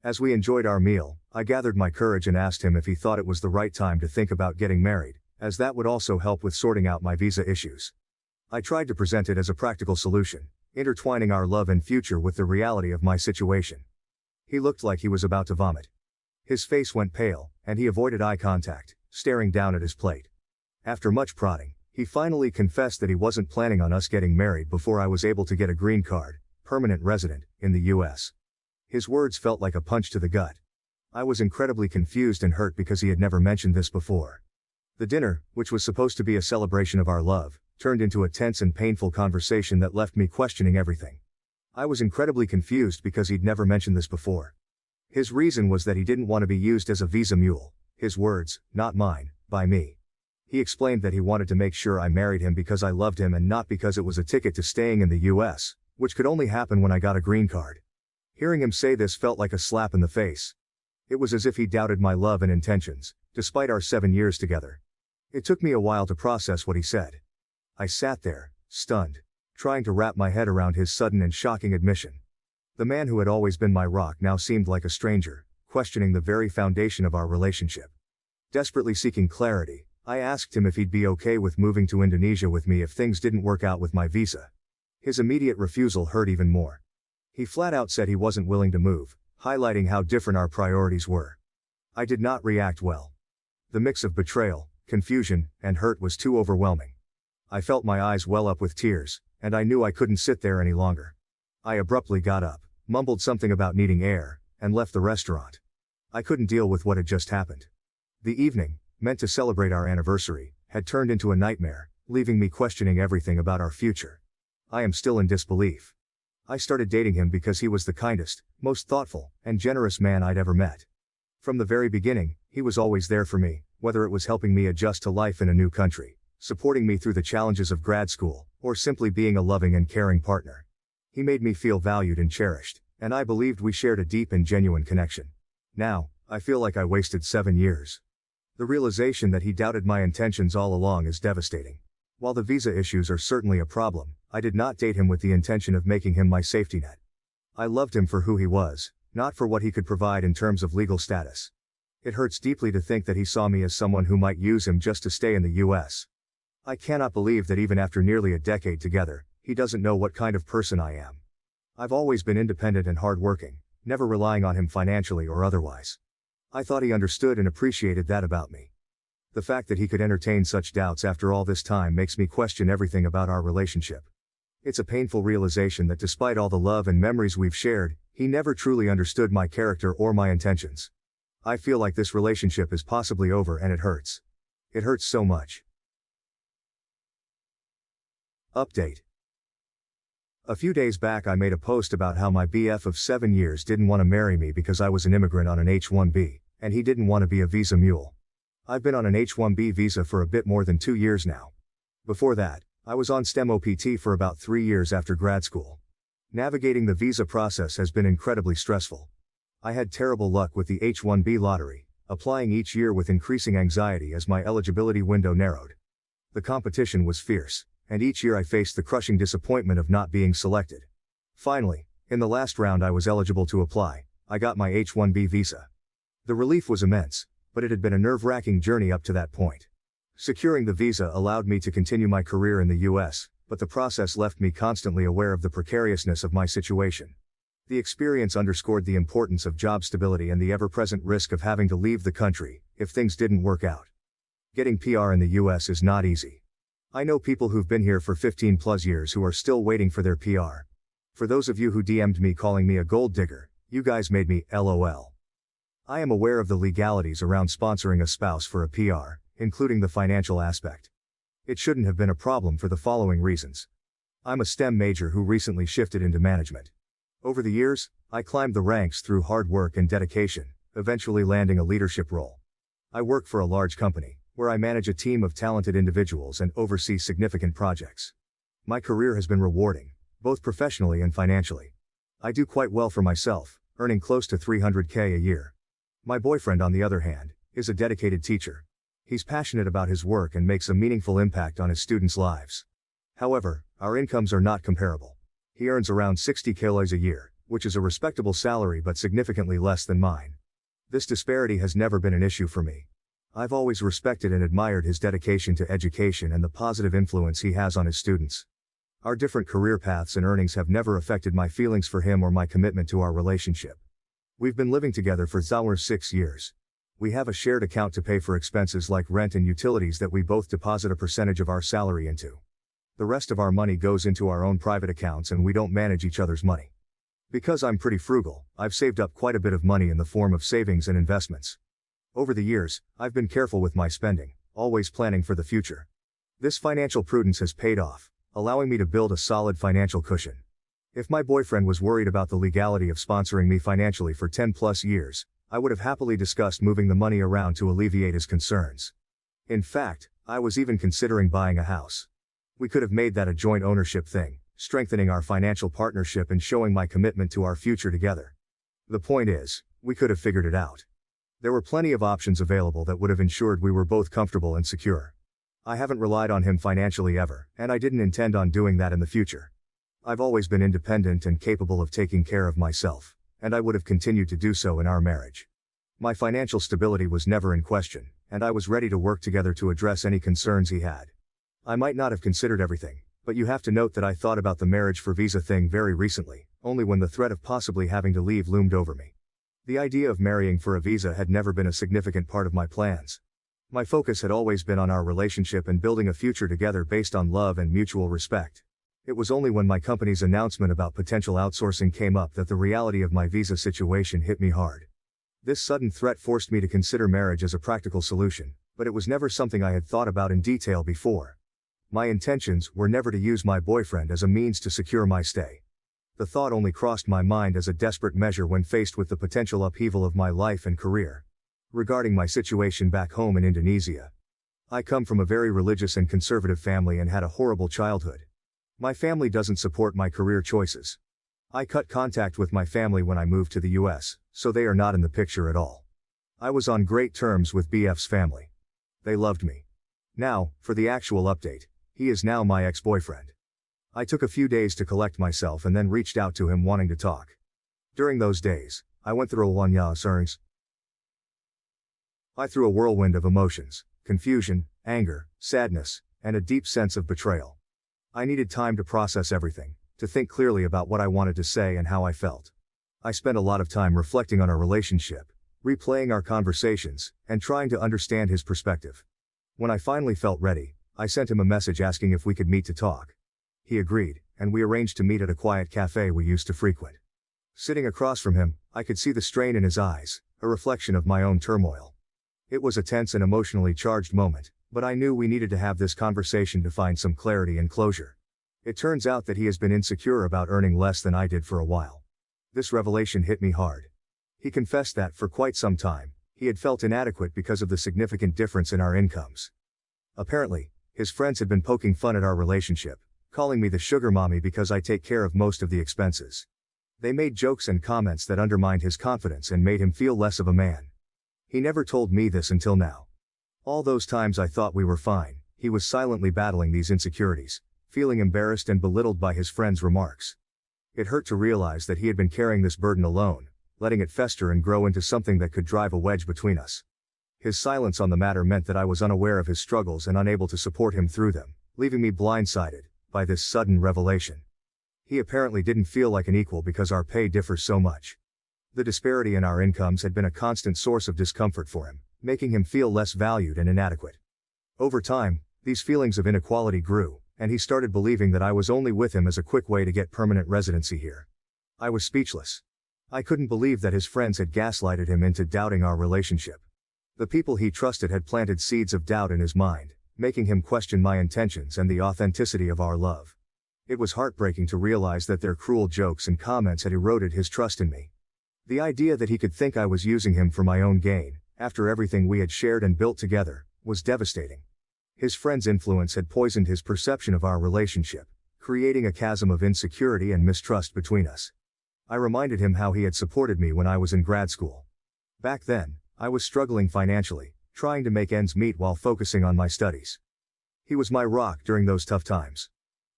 As we enjoyed our meal, I gathered my courage and asked him if he thought it was the right time to think about getting married, as that would also help with sorting out my visa issues. I tried to present it as a practical solution, intertwining our love and future with the reality of my situation. He looked like he was about to vomit. His face went pale, and he avoided eye contact, staring down at his plate. After much prodding, he finally confessed that he wasn't planning on us getting married before I was able to get a green card, permanent resident, in the US. His words felt like a punch to the gut. I was incredibly confused and hurt because he had never mentioned this before. The dinner, which was supposed to be a celebration of our love, turned into a tense and painful conversation that left me questioning everything. I was incredibly confused because he'd never mentioned this before. His reason was that he didn't want to be used as a visa mule, his words, not mine, by me. He explained that he wanted to make sure I married him because I loved him and not because it was a ticket to staying in the US, which could only happen when I got a green card. Hearing him say this felt like a slap in the face. It was as if he doubted my love and intentions, despite our 7 years together. It took me a while to process what he said. I sat there, stunned, trying to wrap my head around his sudden and shocking admission. The man who had always been my rock now seemed like a stranger, questioning the very foundation of our relationship. Desperately seeking clarity, I asked him if he'd be okay with moving to Indonesia with me if things didn't work out with my visa. His immediate refusal hurt even more. He flat out said he wasn't willing to move, highlighting how different our priorities were. I did not react well. The mix of betrayal, confusion, and hurt was too overwhelming. I felt my eyes well up with tears, and I knew I couldn't sit there any longer. I abruptly got up, mumbled something about needing air, and left the restaurant. I couldn't deal with what had just happened. The evening, meant to celebrate our anniversary, had turned into a nightmare, leaving me questioning everything about our future. I am still in disbelief. I started dating him because he was the kindest, most thoughtful, and generous man I'd ever met. From the very beginning, he was always there for me, whether it was helping me adjust to life in a new country, supporting me through the challenges of grad school, or simply being a loving and caring partner. He made me feel valued and cherished, and I believed we shared a deep and genuine connection. Now, I feel like I wasted 7 years. The realization that he doubted my intentions all along is devastating. While the visa issues are certainly a problem, I did not date him with the intention of making him my safety net. I loved him for who he was, not for what he could provide in terms of legal status. It hurts deeply to think that he saw me as someone who might use him just to stay in the US. I cannot believe that even after nearly a decade together, he doesn't know what kind of person I am. I've always been independent and hardworking, never relying on him financially or otherwise. I thought he understood and appreciated that about me. The fact that he could entertain such doubts after all this time makes me question everything about our relationship. It's a painful realization that despite all the love and memories we've shared, he never truly understood my character or my intentions. I feel like this relationship is possibly over and it hurts. It hurts so much. Update. A few days back I made a post about how my BF of 7 years didn't want to marry me because I was an immigrant on an H-1B, and he didn't want to be a visa mule. I've been on an H-1B visa for a bit more than 2 years now. Before that, I was on STEM OPT for about 3 years after grad school. Navigating the visa process has been incredibly stressful. I had terrible luck with the H-1B lottery, applying each year with increasing anxiety as my eligibility window narrowed. The competition was fierce, and each year I faced the crushing disappointment of not being selected. Finally, in the last round I was eligible to apply, I got my H-1B visa. The relief was immense, but it had been a nerve-wracking journey up to that point. Securing the visa allowed me to continue my career in the US, but the process left me constantly aware of the precariousness of my situation. The experience underscored the importance of job stability and the ever-present risk of having to leave the country, if things didn't work out. Getting PR in the US is not easy. I know people who've been here for 15+ years who are still waiting for their PR. For those of you who DM'd me calling me a gold digger, you guys made me LOL. I am aware of the legalities around sponsoring a spouse for a PR, including the financial aspect. It shouldn't have been a problem for the following reasons. I'm a STEM major who recently shifted into management. Over the years, I climbed the ranks through hard work and dedication, eventually landing a leadership role. I work for a large company, where I manage a team of talented individuals and oversee significant projects. My career has been rewarding, both professionally and financially. I do quite well for myself, earning close to $300K a year. My boyfriend, on the other hand, is a dedicated teacher. He's passionate about his work and makes a meaningful impact on his students' lives. However, our incomes are not comparable. He earns around 60K a year, which is a respectable salary but significantly less than mine. This disparity has never been an issue for me. I've always respected and admired his dedication to education and the positive influence he has on his students. Our different career paths and earnings have never affected my feelings for him or my commitment to our relationship. We've been living together for 6 years. We have a shared account to pay for expenses like rent and utilities that we both deposit a percentage of our salary into. The rest of our money goes into our own private accounts and we don't manage each other's money. Because I'm pretty frugal, I've saved up quite a bit of money in the form of savings and investments. Over the years, I've been careful with my spending, always planning for the future. This financial prudence has paid off, allowing me to build a solid financial cushion. If my boyfriend was worried about the legality of sponsoring me financially for 10+ years, I would have happily discussed moving the money around to alleviate his concerns. In fact, I was even considering buying a house. We could have made that a joint ownership thing, strengthening our financial partnership and showing my commitment to our future together. The point is, we could have figured it out. There were plenty of options available that would have ensured we were both comfortable and secure. I haven't relied on him financially ever, and I didn't intend on doing that in the future. I've always been independent and capable of taking care of myself, and I would have continued to do so in our marriage. My financial stability was never in question, and I was ready to work together to address any concerns he had. I might not have considered everything, but you have to note that I thought about the marriage for visa thing very recently, only when the threat of possibly having to leave loomed over me. The idea of marrying for a visa had never been a significant part of my plans. My focus had always been on our relationship and building a future together based on love and mutual respect. It was only when my company's announcement about potential outsourcing came up that the reality of my visa situation hit me hard. This sudden threat forced me to consider marriage as a practical solution, but it was never something I had thought about in detail before. My intentions were never to use my boyfriend as a means to secure my stay. The thought only crossed my mind as a desperate measure when faced with the potential upheaval of my life and career. Regarding my situation back home in Indonesia, I come from a very religious and conservative family and had a horrible childhood. My family doesn't support my career choices. I cut contact with my family when I moved to the US, so they are not in the picture at all. I was on great terms with BF's family. They loved me. Now, for the actual update, he is now my ex-boyfriend. I took a few days to collect myself and then reached out to him wanting to talk. During those days, I went through a whirlwind of emotions, confusion, anger, sadness, and a deep sense of betrayal. I needed time to process everything, to think clearly about what I wanted to say and how I felt. I spent a lot of time reflecting on our relationship, replaying our conversations, and trying to understand his perspective. When I finally felt ready, I sent him a message asking if we could meet to talk. He agreed, and we arranged to meet at a quiet cafe we used to frequent. Sitting across from him, I could see the strain in his eyes, a reflection of my own turmoil. It was a tense and emotionally charged moment, but I knew we needed to have this conversation to find some clarity and closure. It turns out that he has been insecure about earning less than I did for a while. This revelation hit me hard. He confessed that for quite some time, he had felt inadequate because of the significant difference in our incomes. Apparently, his friends had been poking fun at our relationship, calling me the sugar mommy because I take care of most of the expenses. They made jokes and comments that undermined his confidence and made him feel less of a man. He never told me this until now. All those times I thought we were fine, he was silently battling these insecurities, feeling embarrassed and belittled by his friends' remarks. It hurt to realize that he had been carrying this burden alone, letting it fester and grow into something that could drive a wedge between us. His silence on the matter meant that I was unaware of his struggles and unable to support him through them, leaving me blindsided by this sudden revelation. He apparently didn't feel like an equal because our pay differs so much. The disparity in our incomes had been a constant source of discomfort for him, making him feel less valued and inadequate. Over time, these feelings of inequality grew, and he started believing that I was only with him as a quick way to get permanent residency here. I was speechless. I couldn't believe that his friends had gaslighted him into doubting our relationship. The people he trusted had planted seeds of doubt in his mind, making him question my intentions and the authenticity of our love. It was heartbreaking to realize that their cruel jokes and comments had eroded his trust in me. The idea that he could think I was using him for my own gain, after everything we had shared and built together, was devastating. His friends' influence had poisoned his perception of our relationship, creating a chasm of insecurity and mistrust between us. I reminded him how he had supported me when I was in grad school. Back then, I was struggling financially, trying to make ends meet while focusing on my studies. He was my rock during those tough times.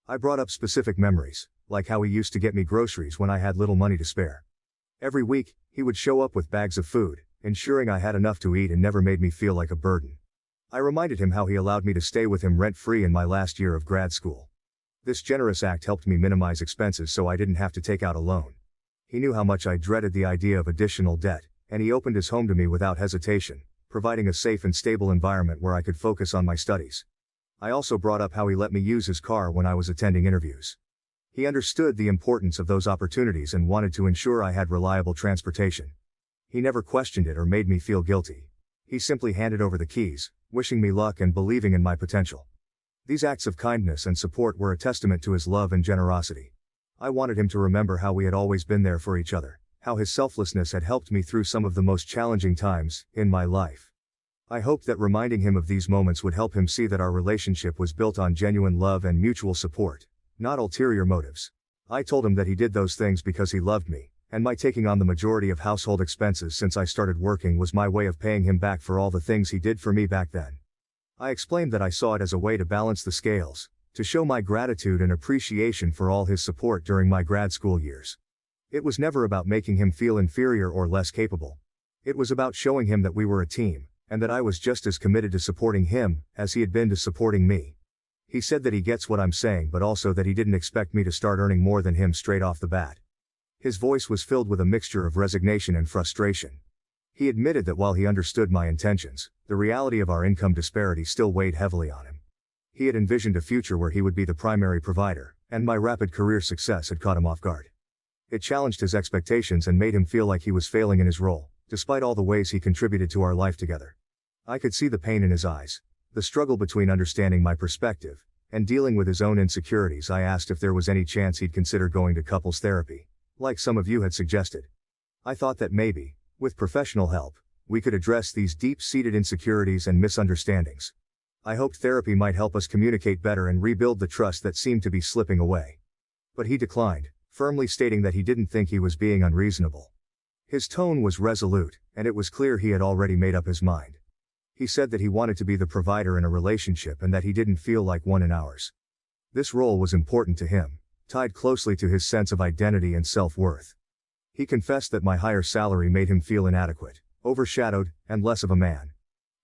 I brought up specific memories, like how he used to get me groceries when I had little money to spare. Every week, he would show up with bags of food, ensuring I had enough to eat and never made me feel like a burden. I reminded him how he allowed me to stay with him rent-free in my last year of grad school. This generous act helped me minimize expenses so I didn't have to take out a loan. He knew how much I dreaded the idea of additional debt, and he opened his home to me without hesitation, providing a safe and stable environment where I could focus on my studies. I also brought up how he let me use his car when I was attending interviews. He understood the importance of those opportunities and wanted to ensure I had reliable transportation. He never questioned it or made me feel guilty. He simply handed over the keys, wishing me luck and believing in my potential. These acts of kindness and support were a testament to his love and generosity. I wanted him to remember how we had always been there for each other, how his selflessness had helped me through some of the most challenging times in my life. I hoped that reminding him of these moments would help him see that our relationship was built on genuine love and mutual support, not ulterior motives. I told him that he did those things because he loved me, and my taking on the majority of household expenses since I started working was my way of paying him back for all the things he did for me back then. I explained that I saw it as a way to balance the scales, to show my gratitude and appreciation for all his support during my grad school years. It was never about making him feel inferior or less capable. It was about showing him that we were a team, and that I was just as committed to supporting him as he had been to supporting me. He said that he gets what I'm saying, but also that he didn't expect me to start earning more than him straight off the bat. His voice was filled with a mixture of resignation and frustration. He admitted that while he understood my intentions, the reality of our income disparity still weighed heavily on him. He had envisioned a future where he would be the primary provider, and my rapid career success had caught him off guard. It challenged his expectations and made him feel like he was failing in his role, despite all the ways he contributed to our life together. I could see the pain in his eyes, the struggle between understanding my perspective and dealing with his own insecurities. I asked if there was any chance he'd consider going to couples therapy, like some of you had suggested. I thought that maybe, with professional help, we could address these deep-seated insecurities and misunderstandings. I hoped therapy might help us communicate better and rebuild the trust that seemed to be slipping away. But he declined, firmly stating that he didn't think he was being unreasonable. His tone was resolute, and it was clear he had already made up his mind. He said that he wanted to be the provider in a relationship and that he didn't feel like one in ours. This role was important to him, tied closely to his sense of identity and self-worth. He confessed that my higher salary made him feel inadequate, overshadowed, and less of a man.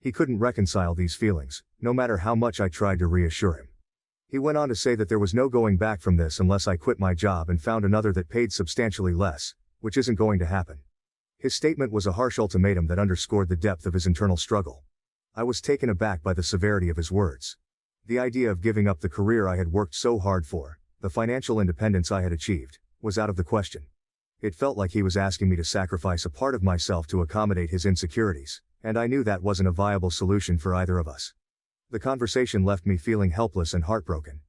He couldn't reconcile these feelings, no matter how much I tried to reassure him. He went on to say that there was no going back from this unless I quit my job and found another that paid substantially less, which isn't going to happen. His statement was a harsh ultimatum that underscored the depth of his internal struggle. I was taken aback by the severity of his words. The idea of giving up the career I had worked so hard for, the financial independence I had achieved, was out of the question. It felt like he was asking me to sacrifice a part of myself to accommodate his insecurities, and I knew that wasn't a viable solution for either of us. The conversation left me feeling helpless and heartbroken.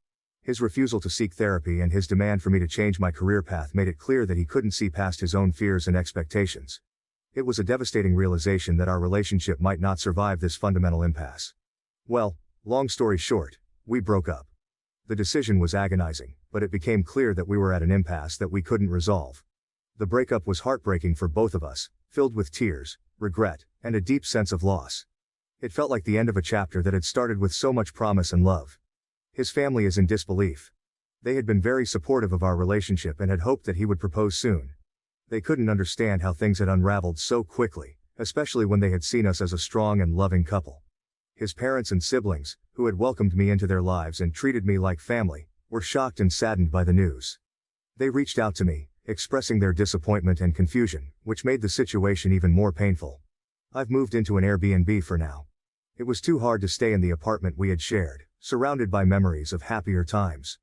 His refusal to seek therapy and his demand for me to change my career path made it clear that he couldn't see past his own fears and expectations. It was a devastating realization that our relationship might not survive this fundamental impasse. Well, long story short, we broke up. The decision was agonizing, but it became clear that we were at an impasse that we couldn't resolve. The breakup was heartbreaking for both of us, filled with tears, regret, and a deep sense of loss. It felt like the end of a chapter that had started with so much promise and love. His family is in disbelief. They had been very supportive of our relationship and had hoped that he would propose soon. They couldn't understand how things had unraveled so quickly, especially when they had seen us as a strong and loving couple. His parents and siblings, who had welcomed me into their lives and treated me like family, were shocked and saddened by the news. They reached out to me, expressing their disappointment and confusion, which made the situation even more painful. I've moved into an Airbnb for now. It was too hard to stay in the apartment we had shared, surrounded by memories of happier times.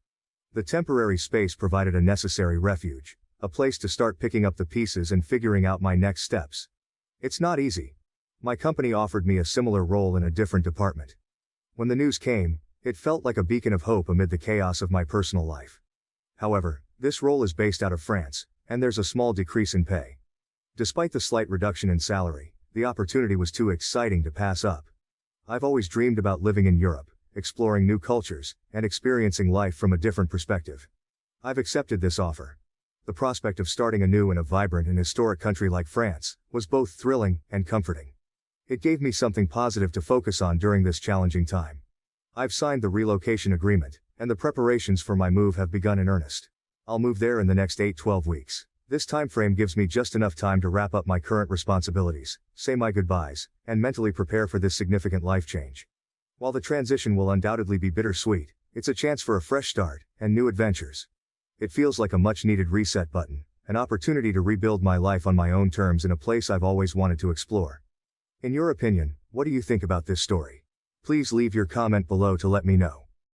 The temporary space provided a necessary refuge, a place to start picking up the pieces and figuring out my next steps. It's not easy. My company offered me a similar role in a different department. When the news came, it felt like a beacon of hope amid the chaos of my personal life. However, this role is based out of France, and there's a small decrease in pay. Despite the slight reduction in salary, the opportunity was too exciting to pass up. I've always dreamed about living in Europe, exploring new cultures, and experiencing life from a different perspective. I've accepted this offer. The prospect of starting anew in a vibrant and historic country like France was both thrilling and comforting. It gave me something positive to focus on during this challenging time. I've signed the relocation agreement, and the preparations for my move have begun in earnest. I'll move there in the next 8-12 weeks. This timeframe gives me just enough time to wrap up my current responsibilities, say my goodbyes, and mentally prepare for this significant life change. While the transition will undoubtedly be bittersweet, it's a chance for a fresh start and new adventures. It feels like a much-needed reset button, an opportunity to rebuild my life on my own terms in a place I've always wanted to explore. In your opinion, what do you think about this story? Please leave your comment below to let me know.